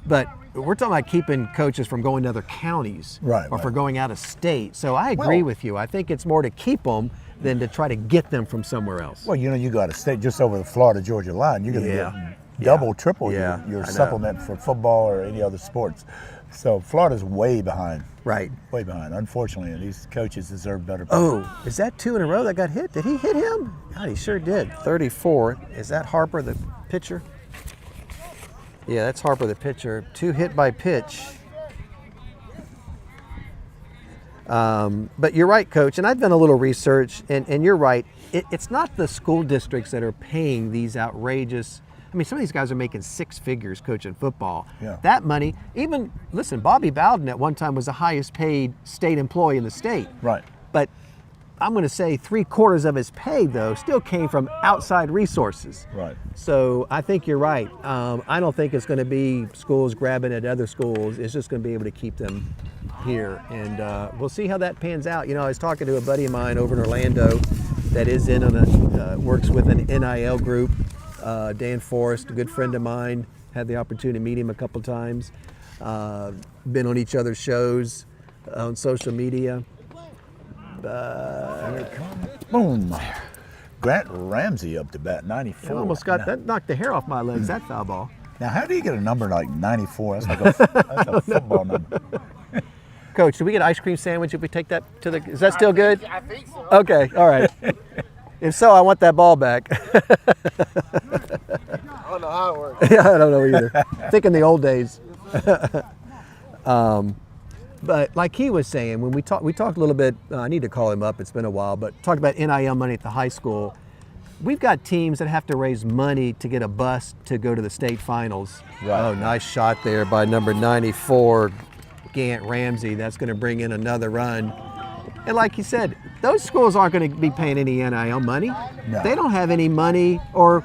but we're talking about keeping coaches from going to other counties or for going out of state. So I agree with you. I think it's more to keep them than to try to get them from somewhere else. Well, you know, you got to stay just over the Florida-Georgia line. You're going to get double, triple your supplement for football or any other sports. So Florida's way behind. Right. Way behind. Unfortunately, these coaches deserve better. Oh, is that 2 in a row that got hit? Did he hit him? God, he sure did. 34. Is that Harper, the pitcher? Yeah, that's Harper, the pitcher. 2 hit by pitch. But you're right, Coach, and I've done a little research, and you're right. It's not the school districts that are paying these outrageous. I mean, some of these guys are making 6 figures coaching football. Yeah. That money, even, listen, Bobby Bowden at one time was the highest paid state employee in the state. Right. But I'm going to say 3/4 of his pay, though, still came from outside resources. Right. So I think you're right. I don't think it's going to be schools grabbing at other schools. It's just going to be able to keep them here. And we'll see how that pans out. You know, I was talking to a buddy of mine over in Orlando that is in on works with an NIL group. Dan Forrest, a good friend of mine, had the opportunity to meet him a couple times. Been on each other's shows on social media. Boom. Grant Ramsey up to bat, 94. I almost got that, knocked the hair off my legs, that foul ball. Now, how do you get a number like 94? That's like that's a football number. Coach, do we get an ice cream sandwich if we take that to the, is that still good? I think so. Okay, all right. If so, I want that ball back. I don't know how it works. Yeah, I don't know either. I think in the old days. But like he was saying, when we talked a little bit, I need to call him up, it's been a while, but talked about NIL money at the high school. We've got teams that have to raise money to get a bus to go to the state finals. Right. Oh, nice shot there by number 94, Gant Ramsey. That's going to bring in another run. And like you said, those schools aren't going to be paying any NIL money. No. They don't have any money, or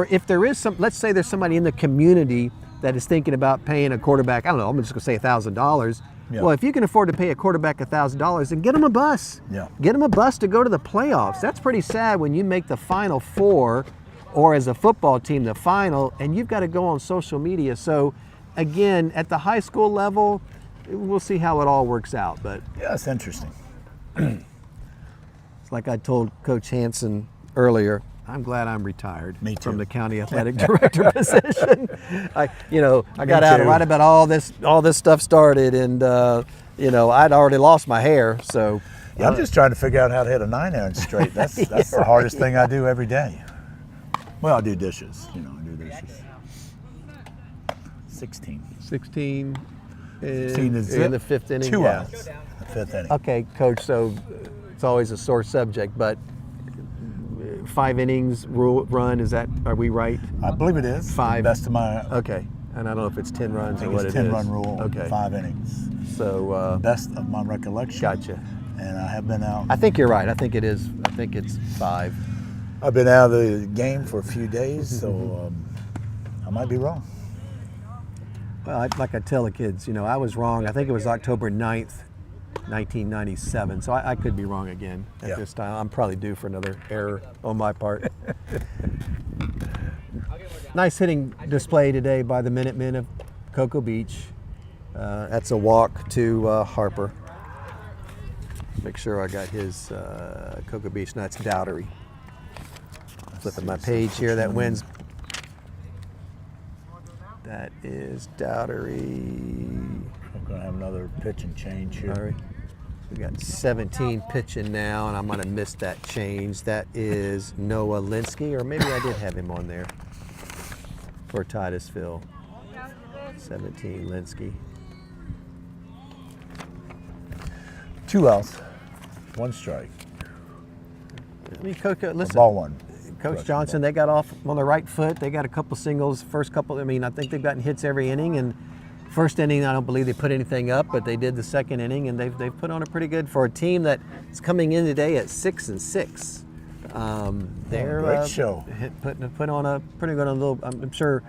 if there is some, let's say there's somebody in the community that is thinking about paying a quarterback, I don't know, I'm just going to say $1,000. Yeah. Well, if you can afford to pay a quarterback $1,000, then get them a bus. Yeah. Get them a bus to go to the playoffs. That's pretty sad when you make the Final Four, or as a football team, the final, and you've got to go on social media. So, again, at the high school level, we'll see how it all works out. But Yeah, it's interesting. it's like I told Coach Hansen earlier, I'm glad I'm retired Me too. from the county athletic director position. I got out too. right about all this stuff started, and I'd already lost my hair. So Yeah, I'm just trying to figure out how to hit a 9-iron straight. That's the hardest thing I do every day. Well, I do dishes. I do dishes. 16. 16 16 is in the fifth inning. 2 yeah. outs. The 5th inning. Okay, Coach. So it's always a sore subject, but 5 innings run, are we right? I believe it is. 5. Best of my. Okay, and I don't know if it's 10 runs I or think what it's it 10 is. run rule. Okay. 5 innings. So Best of my recollection. gotcha. And I have been out. I think you're right. I think it is. I think it's 5. I've been out of the game for a few days, so I might be wrong. Well, like I tell the kids, I was wrong. I think it was October 9th, 1997. So I could be wrong again at Yeah. this time. I'm probably due for another error on my part. Nice hitting display today by the Minutemen of Cocoa Beach. That's a walk to Harper. Make sure I got his Cocoa Beach. No, it's Dowdery. Flipping my page here. That wins. That is Dowdery. We're going to have another pitch and change here. All right. We got 17 pitching now, and I'm going to miss that change. That is Noah Linsky, or maybe I did have him on there for Titusville. 17 Linsky. 2 outs, 1 strike. I mean, Coco, listen. Ball 1. Coach Johnson, they got off on the right foot. They got a couple singles, first couple. I mean, I think they've gotten hits every inning. And first inning, I don't believe they put anything up, but they did the second inning, and they've put on a pretty good for a team that is coming in today at 6-6. They're great show. Put on a pretty good little. I'm sure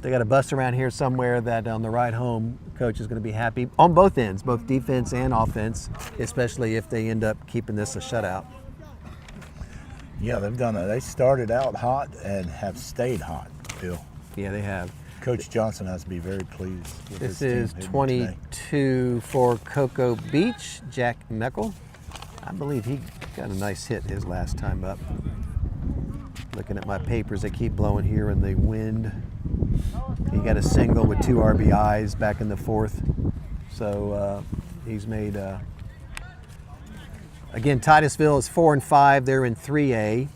they got a bus around here somewhere that on the ride home, Coach is going to be happy on both ends, both defense and offense, especially if they end up keeping this a shutout. Yeah, they've done it. They started out hot and have stayed hot, Bill. Yeah, they have. Coach Johnson has to be very pleased with This his is team today. 22 for Cocoa Beach, Jack Meckel. I believe he got a nice hit his last time up. Looking at my papers, they keep blowing here in the wind. He got a single with 2 RBIs back in the 4th. So he's made, again, Titusville is 4-5. They're in 3A.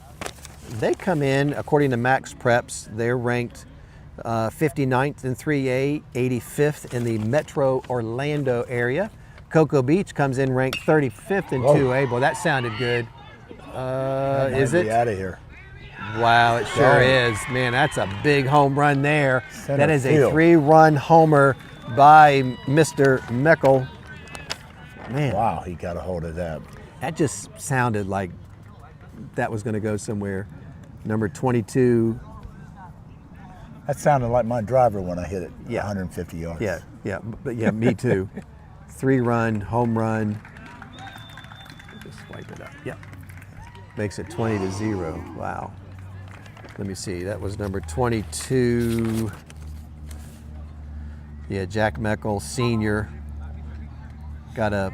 They come in, according to Max Preps, they're ranked 59th in 3A, 85th in the Metro Orlando area. Cocoa Beach comes in ranked 35th in 2A. Boy, that sounded good. Is it? Out of here. Wow, it sure is. Man, that's a big home run there. Center that is field. a 3-run homer by Mr. Meckel. Man. Wow, he got a hold of that. That just sounded like that was going to go somewhere. Number 22. That sounded like my driver when I hit it. Yeah. 150 yards. Yeah, me too. 3-run, home run. Just wipe it up. Yeah. Makes it 20-0. Wow. Let me see. That was number 22. Yeah, Jack Meckel, senior. Got a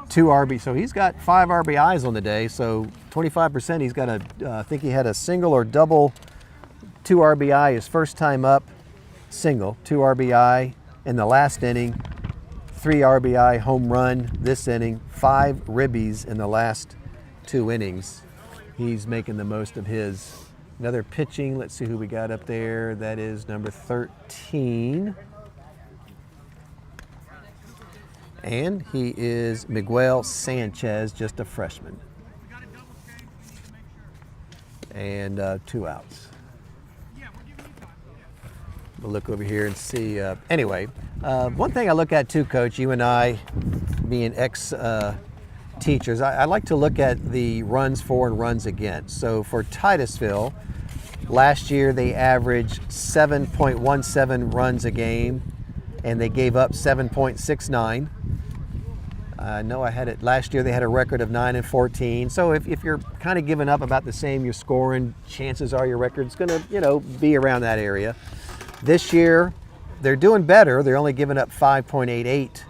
2 RB. So he's got 5 RBIs on the day. So 25%. He's got I think he had a single or double 2 RBI his first time up. Single, 2 RBI in the last inning. 3 RBI home run this inning. 5 ribbies in the last 2 innings. He's making the most of his. Another pitching. Let's see who we got up there. That is number 13. And he is Miguel Sanchez, just a freshman. And 2 outs. We'll look over here and see. Anyway, one thing I look at too, Coach, you and I being ex-teachers, I like to look at the runs for and runs against. So for Titusville, last year they averaged 7.17 runs a game, and they gave up 7.69. I know I had it last year. They had a record of 9-14. So if you're kind of giving up about the same you're scoring, chances are your record's going to be around that area. This year they're doing better. They're only giving up 5.88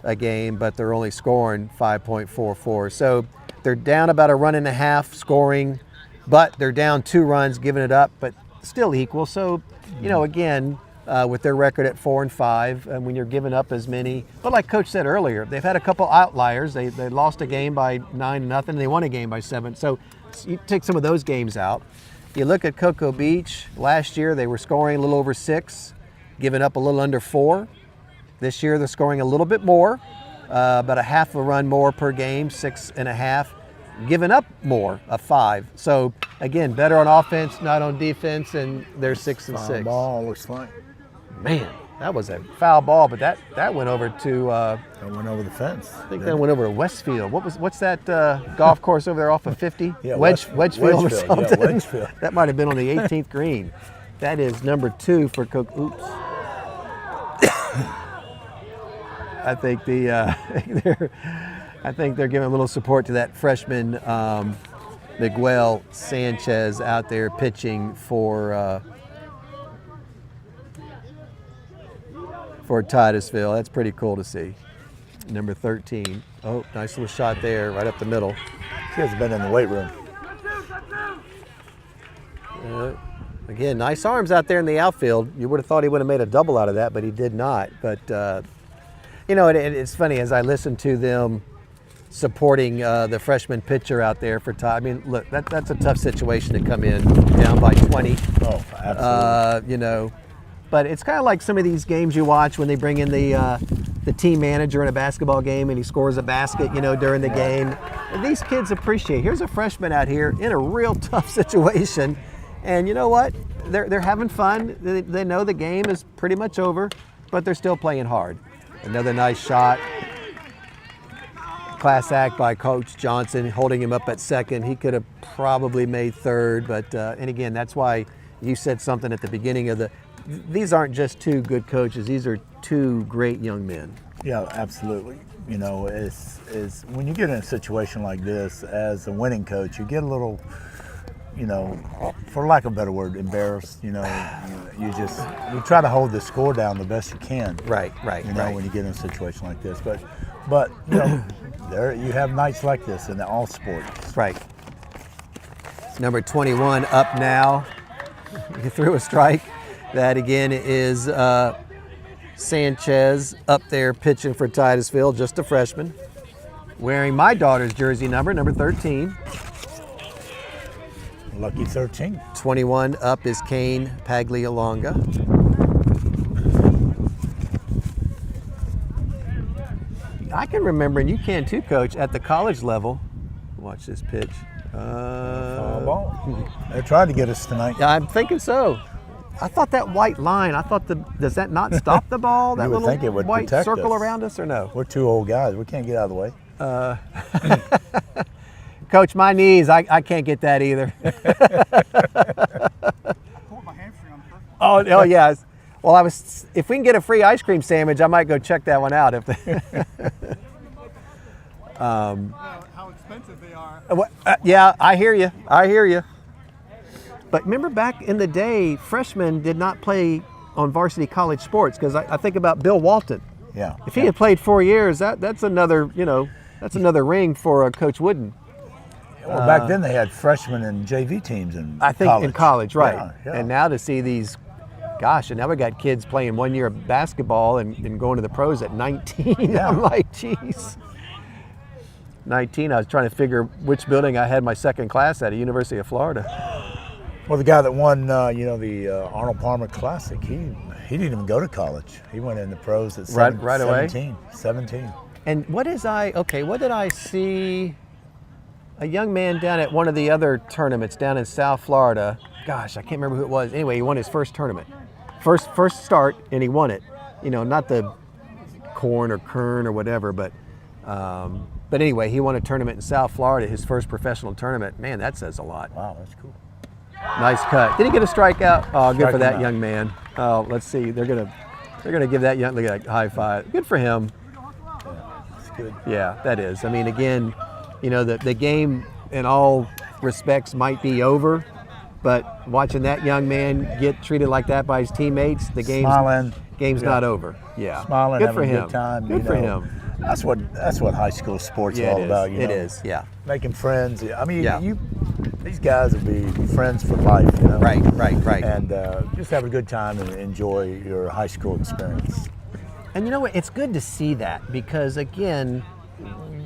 a game, but they're only scoring 5.44. So they're down about a run and a half scoring, but they're down 2 runs giving it up, but still equal. So again. With their record at 4-5, and when you're giving up as many, but like Coach said earlier, they've had a couple outliers. They lost a game by 9-0, and they won a game by 7. So you take some of those games out. You look at Cocoa Beach. Last year they were scoring a little over 6, giving up a little under 4. This year they're scoring a little bit more, about a half a run more per game, 6.5, giving up more, a 5. So again, better on offense, not on defense, and they're 6-6. Foul ball looks like. Man, that was a foul ball, but that went over to. That went over the fence. I think that went over to Westfield. What's that golf course over there off of 50? Yeah, Wedgefield or something. Yeah, Wedgefield. That might have been on the 18th green. That is number 2 for Cook. Oops. I think they're giving a little support to that freshman Miguel Sanchez out there pitching for Titusville. That's pretty cool to see. Number 13. Oh, nice little shot there, right up the middle. He has been in the weight room. Again, nice arms out there in the outfield. You would have thought he would have made a double out of that, but he did not. But, it's funny, as I listen to them supporting the freshman pitcher out there for Ty. I mean, look, that's a tough situation to come in down by 20. Oh, absolutely. But it's kind of like some of these games you watch when they bring in the team manager in a basketball game and he scores a basket, during the game. And these kids appreciate. Here's a freshman out here in a real tough situation, and you know what? They're having fun. They know the game is pretty much over, but they're still playing hard. Another nice shot. Class act by Coach Johnson, holding him up at second. He could have probably made third, but and again, that's why you said something at the beginning of these aren't just 2 good coaches, these are 2 great young men. Yeah, absolutely. It's when you get in a situation like this as a winning coach, you get a little, for lack of a better word, embarrassed. You try to hold the score down the best you can. Right. When you get in a situation like this, but there you have nights like this in all sports. Right. Number 21 up now. He threw a strike. That again is Sanchez up there pitching for Titusville, just a freshman. Wearing my daughter's jersey number 13. Lucky 13. 21 up is Kane Paglialonga. I can remember, and you can too, Coach, at the college level. Watch this pitch. Foul ball. They tried to get us tonight. Yeah, I'm thinking so. I thought that white line, does that not stop the ball? That You would little think it would white protect circle us. around us, or no? We're 2 old guys. We can't get out of the way. Coach, my knees, I can't get that either. Oh, yeah. Well, if we can get a free ice cream sandwich, I might go check that one out. How expensive they are. Yeah, I hear you. But remember back in the day, freshmen did not play on varsity college sports, because I think about Bill Walton. Yeah. If he had played 4 years, that's another ring for Coach Wooden. Well, back then they had freshmen and JV teams in I think college. in college, right. Yeah, yeah. And now to see these, gosh, and now we got kids playing 1 year of basketball and going to the pros at 19. Yeah. I'm like, geez. 19, I was trying to figure which building I had my second class at University of Florida. Well, the guy that won, the Arnold Palmer Classic, he didn't even go to college. He went in the pros at Right away? 17. And what did I see? A young man down at one of the other tournaments down in South Florida. Gosh, I can't remember who it was. Anyway, he won his first tournament. First start, and he won it. Not the corn or kern or whatever, but anyway, he won a tournament in South Florida, his first professional tournament. Man, that says a lot. Wow, that's cool. Nice cut. Did he get a strikeout? Oh, good for that out. young man. Oh, let's see. They're gonna give that young, look at that high five. Good for him. Yeah, that's good. Yeah, that is. I mean, again, the game in all respects might be over, but watching that young man get treated like that by his teammates, the game's not over. Yeah, Smiling, good for having a him. good time. Good for him. That's what high school sports Yeah, all it is. about. It is. Yeah. Making friends. I mean, Yeah. these guys will be friends for life. Right. And just have a good time and enjoy your high school experience. And you know what? It's good to see that, because again,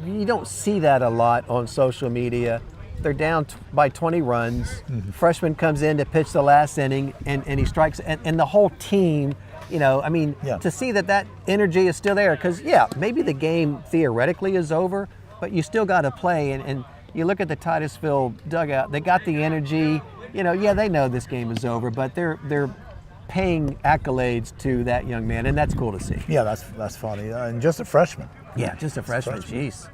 you don't see that a lot on social media. They're down by 20 runs. Mm-hmm. Freshman comes in to pitch the last inning, and he strikes, and the whole team, to see that energy is still there. Because, maybe the game theoretically is over, but you still got to play. And you look at the Titusville dugout, they got the energy. They know this game is over, but they're paying accolades to that young man, and that's cool to see. Yeah, that's funny. And just a freshman. Yeah, just a freshman. Jeez.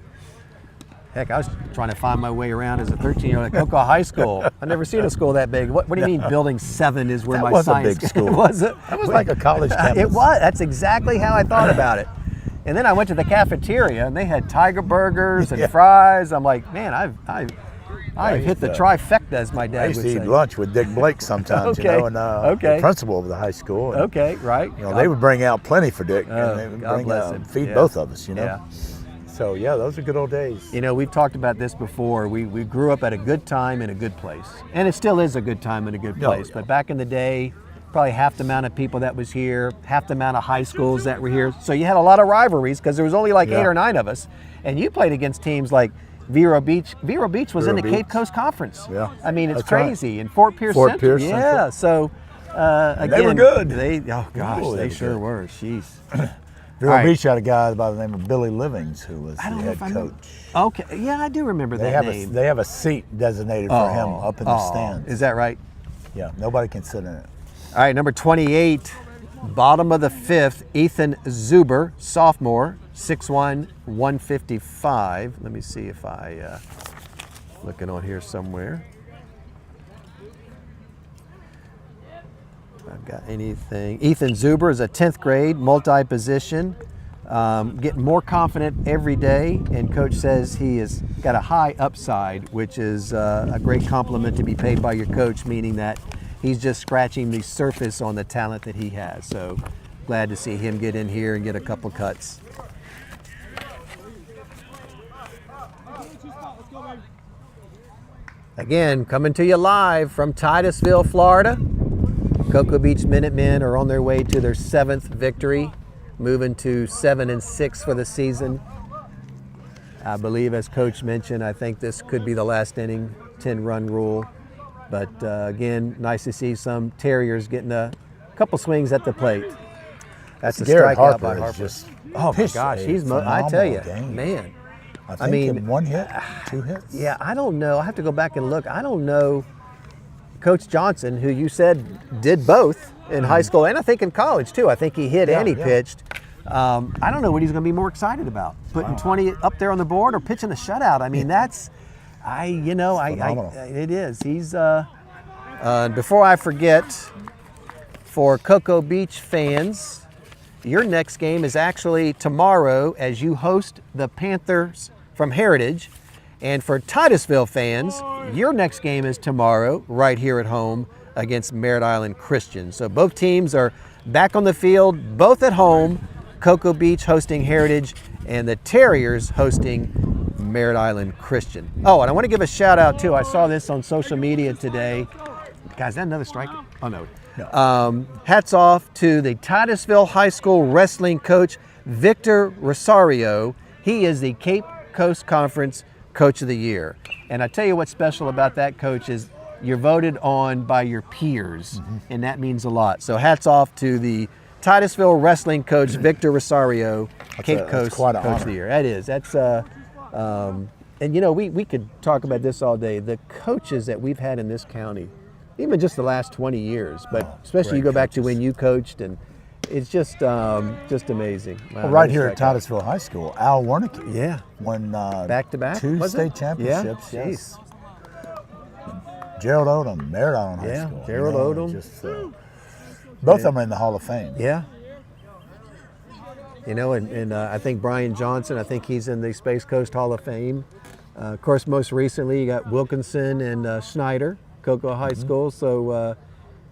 Heck, I was trying to find my way around as a 13-year-old at Cocoa High School. I've never seen a school that big. What do you mean Building 7 is where That my was science... a big school. Was it? That was like a college campus. It was. That's exactly how I thought about it. And then I went to the cafeteria, and they had tiger burgers and fries. I'm like, man, I've hit the trifecta, as my dad I used would to say. eat lunch with Dick Blake sometimes, Okay. the principal of the high school. And, Okay, right. they would bring out plenty for Dick, Oh, and they would God bless him. feed Yeah. both of us, Yeah. So, those are good old days. We've talked about this before. We grew up at a good time in a good place. And it still is a good time in a good place. Yeah. But back in the day, probably half the amount of people that was here, half the amount of high schools that were here. So you had a lot of rivalries, because there was only like 8 or 9 of us. And you played against teams like Vero Beach. Vero Beach was in the Cape Coast Conference. Yeah. I mean, it's That's right. crazy. And Fort Pierce Fort Central. Pierce Yeah. Central. So, again. They were good. They were sure good. were. Jeez. Vero All right. Beach had a guy by the name of Billy Livings, who was the I don't know head if I know. coach. Okay. Yeah, I do remember They that have name. they have a seat designated for him up in the stands. Is that right? Yeah, nobody can sit in it. All right, number 28, bottom of the 5th, Ethan Zuber, sophomore, 6'1", 155. Let me see if I, looking on here somewhere. I've got anything. Ethan Zuber is a 10th grade, multi-position, getting more confident every day, and coach says he has got a high upside, which is a great compliment to be paid by your coach, meaning that he's just scratching the surface on the talent that he has. So glad to see him get in here and get a couple cuts. Again, coming to you live from Titusville, Florida. Cocoa Beach Minutemen are on their way to their 7th victory, moving to 7-6 for the season. I believe, as Coach mentioned, I think this could be the last inning, 10-run rule. But again, nice to see some Terriers getting a couple swings at the plate. That's a Garrett strikeout by Harper Harper. is just Oh my gosh, I tell you, game. man. I mean, in 1 hit, 2 hits. Yeah, I don't know. I have to go back and look. I don't know. Coach Johnson, who you said did both in high school and I think in college too. I think he hit and he pitched. I don't know what he's going to be more excited about, putting 20 up there on the board or pitching a shutout. I mean, that's, it is. He's, before I forget, for Cocoa Beach fans, your next game is actually tomorrow as you host the Panthers from Heritage. And for Titusville fans, your next game is tomorrow right here at home against Merritt Island Christian. So both teams are back on the field, both at home. Cocoa Beach hosting Heritage and the Terriers hosting Merritt Island Christian. Oh, and I want to give a shout out too. I saw this on social media today. Guys, is that another strike? Oh no. Hats off to the Titusville High School wrestling coach, Victor Rosario. He is the Cape Coast Conference Coach of the Year. And I tell you what's special about that, coach, is you're voted on by your peers, and that means a lot. So hats off to the Titusville wrestling coach, Victor Rosario, Cape Coast Coach of the Year. That is. That's and you know, we could talk about this all day. The coaches that we've had in this county, even just the last 20 years, but especially you go back to when you coached, and it's just amazing. Wow, well, right here at Titusville High School, Al Wernicke won back-to-back 2 state championships. Yeah. Yes. Gerald Odom, Merritt Island High School. Gerald Odom. Just, both of them in the Hall of Fame. Yeah. You know, and I think Brian Johnson, I think he's in the Space Coast Hall of Fame. Of course, most recently you got Wilkinson and Schneider, Cocoa High School. So,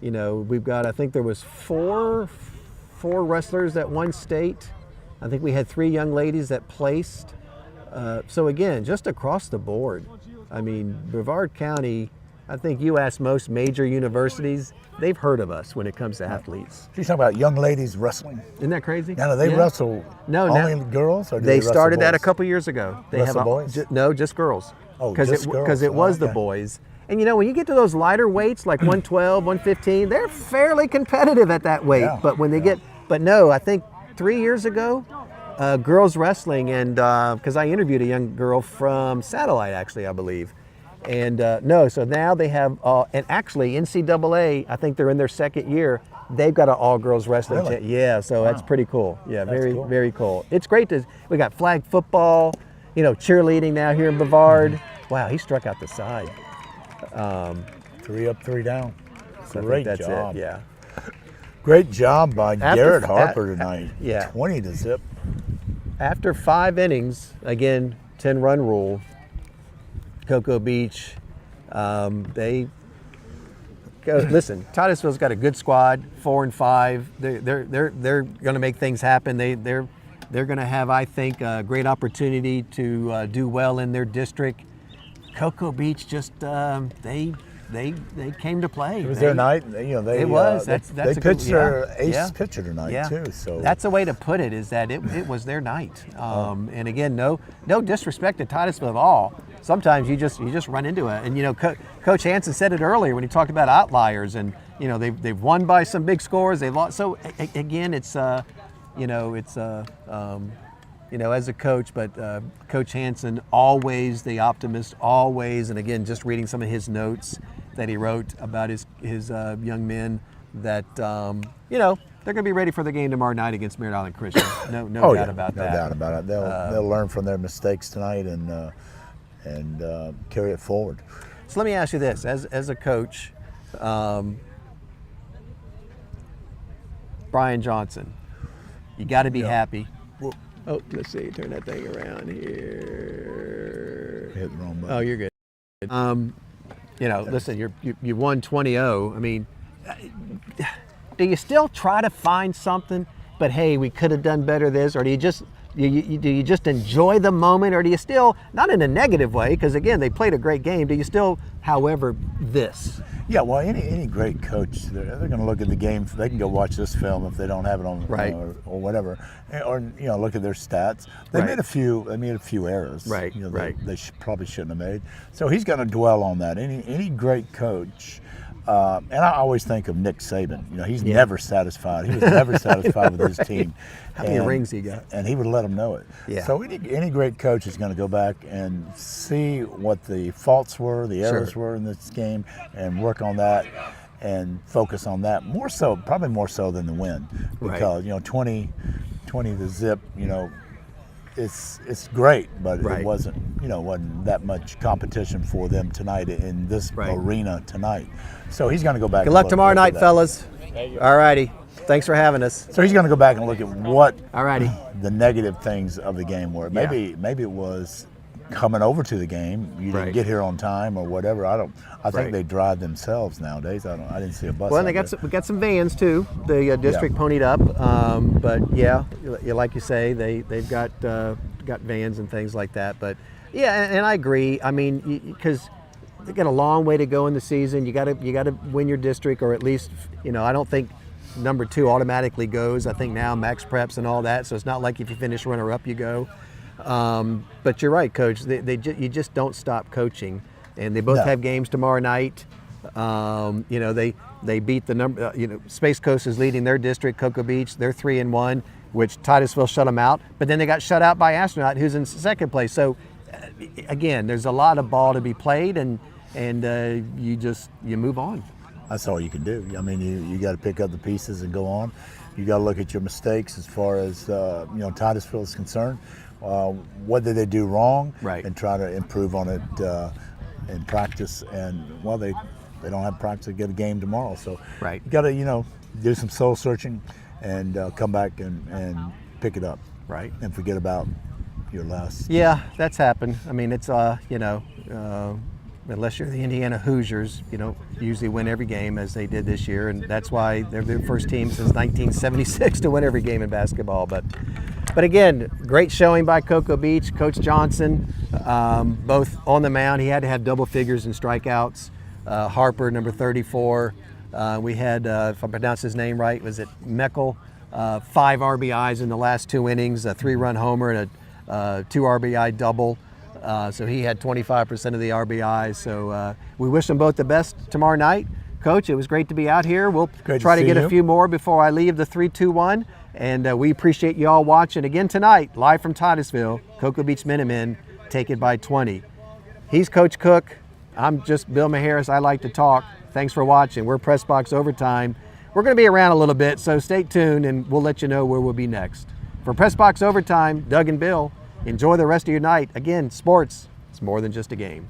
you know, we've got, I think there was four wrestlers that won state. I think we had 3 young ladies that placed. So again, just across the board. I mean, Brevard County, I think you ask most major universities, they've heard of us when it comes to athletes. You're talking about young ladies wrestling. Isn't that crazy? Now, do they wrestle only girls? Or do they wrestle started that a boys? couple years ago. They Wrestle boys? No, just girls. Oh, just girls. Because it was the boys. And you know, when you get to those lighter weights, like 112, 115, they're fairly competitive at that weight. Yeah. But when they but no, I think 3 years ago, girls wrestling, and because I interviewed a young girl from Satellite, actually, I believe. And no, so now they have, and actually NCAA, I think they're in their 2nd year, they've got an all-girls wrestling Really? team. Yeah, so that's pretty cool. Yeah, very, cool. very cool. It's great we got flag football, you know, cheerleading now here in Brevard. Wow, he struck out the side. 3 up, 3 down. So Great that's job. it, yeah. Great job by Garrett Harper tonight. Yeah. 20 to zip. After 5 innings, again, 10-run rule, Cocoa Beach, they go. Listen, Titusville's got a good squad, 4 and 5. They're going to make things happen. They're going to have, I think, a great opportunity to do well in their district. Cocoa Beach just they came to play. It was their night. You know, they they pitched their ace pitcher tonight too. So that's a way to put it. Is that it was their night. And again, no disrespect to Titusville at all. Sometimes you just run into it. And you know, Coach Hansen said it earlier when he talked about outliers. And you know, they've won by some big scores. They lost. So again, it's you know, as a coach, but Coach Hansen, always the optimist, always. And again, just reading some of his notes that he wrote about his young men, that you know, they're going to be ready for the game tomorrow night against Merritt Island Christian. No doubt about that. No doubt about it. They'll learn from their mistakes tonight and carry it forward. So let me ask you this: as a coach, Brian Johnson, you got to be happy. Well, oh, let's see. Turn that thing around here. hit the wrong button. Oh, you're good. You know, listen, you won 20-0. I mean, do you still try to find something? But hey, we could have done better this, or do you just do you just enjoy the moment, or do you still, not in a negative way, because again, they played a great game. Do you still, however, this? Yeah, well, any great coach, they're going to look at the game. They can go watch this film if they don't have it on, right, or whatever, or you know, look at their stats. They made a few errors, right? You know, right. They probably shouldn't have made. So he's going to dwell on that. Any great coach. And I always think of Nick Saban. You know, he's never satisfied. He was never satisfied with his team. How many rings he got? And he would let them know it. Yeah. So any great coach is going to go back and see what the faults were, the errors were in this game, and work on that and focus on that. Probably more so than the win, because you know, 20 to zip, it's great, but Right. it wasn't that much competition for them tonight in this Right. arena tonight. So he's going to go back. Good and luck look tomorrow at night, that. fellas. All righty. Thanks for having us. So he's going to go back and look at what All righty. the negative things of the game were. Maybe it was coming over to the game. You didn't Right. get here on time or whatever. I think Right. they drive themselves nowadays. I didn't see a bus. Well, and out there. we got some vans too. The district ponied up, but yeah, like you say, they've got vans and things like that. But yeah, and I agree. I mean, because they got a long way to go in the season. You got to win your district, or at least I don't think number 2 automatically goes. I think now max preps and all that. So it's not like if you finish runner up, you go. But you're right, Coach. You just don't stop coaching, and they both No. have games tomorrow night. They beat the number. Space Coast is leading their district, Cocoa Beach. They're 3-1, which Titusville shut them out. But then they got shut out by Astronaut, who's in second place. So again, there's a lot of ball to be played, and you move on. That's all you can do. I mean, you got to pick up the pieces and go on. You got to look at your mistakes as far as Titusville is concerned. What did they do wrong? Right. And try to improve on it in practice. And they don't have practice to get a game tomorrow. So Right. you got to do some soul searching and come back and pick it up. Right. And forget about your last. Yeah, that's happened. I mean, it's unless you're the Indiana Hoosiers, you don't usually win every game as they did this year, and that's why they're the first team since 1976 to win every game in basketball. But again, great showing by Cocoa Beach. Coach Johnson, both on the mound, he had to have double figures in strikeouts. Harper, number 34. We had, if I pronounce his name right, was it Meckel? 5 RBIs in the last 2 innings, a 3-run homer and a 2 RBI double. So he had 25% of the RBIs. So we wish them both the best tomorrow night. Coach, it was great to be out here. We'll try to get a few more before I leave the 3-2-1. And we appreciate you all watching. Again tonight, live from Titusville, Cocoa Beach Minutemen take it by 20. He's Coach Cook. I'm just Bill Maharis. I like to talk. Thanks for watching. We're Press Box Overtime. We're going to be around a little bit, so stay tuned and we'll let you know where we'll be next. For Press Box Overtime, Doug and Bill, enjoy the rest of your night. Again, sports, it's more than just a game.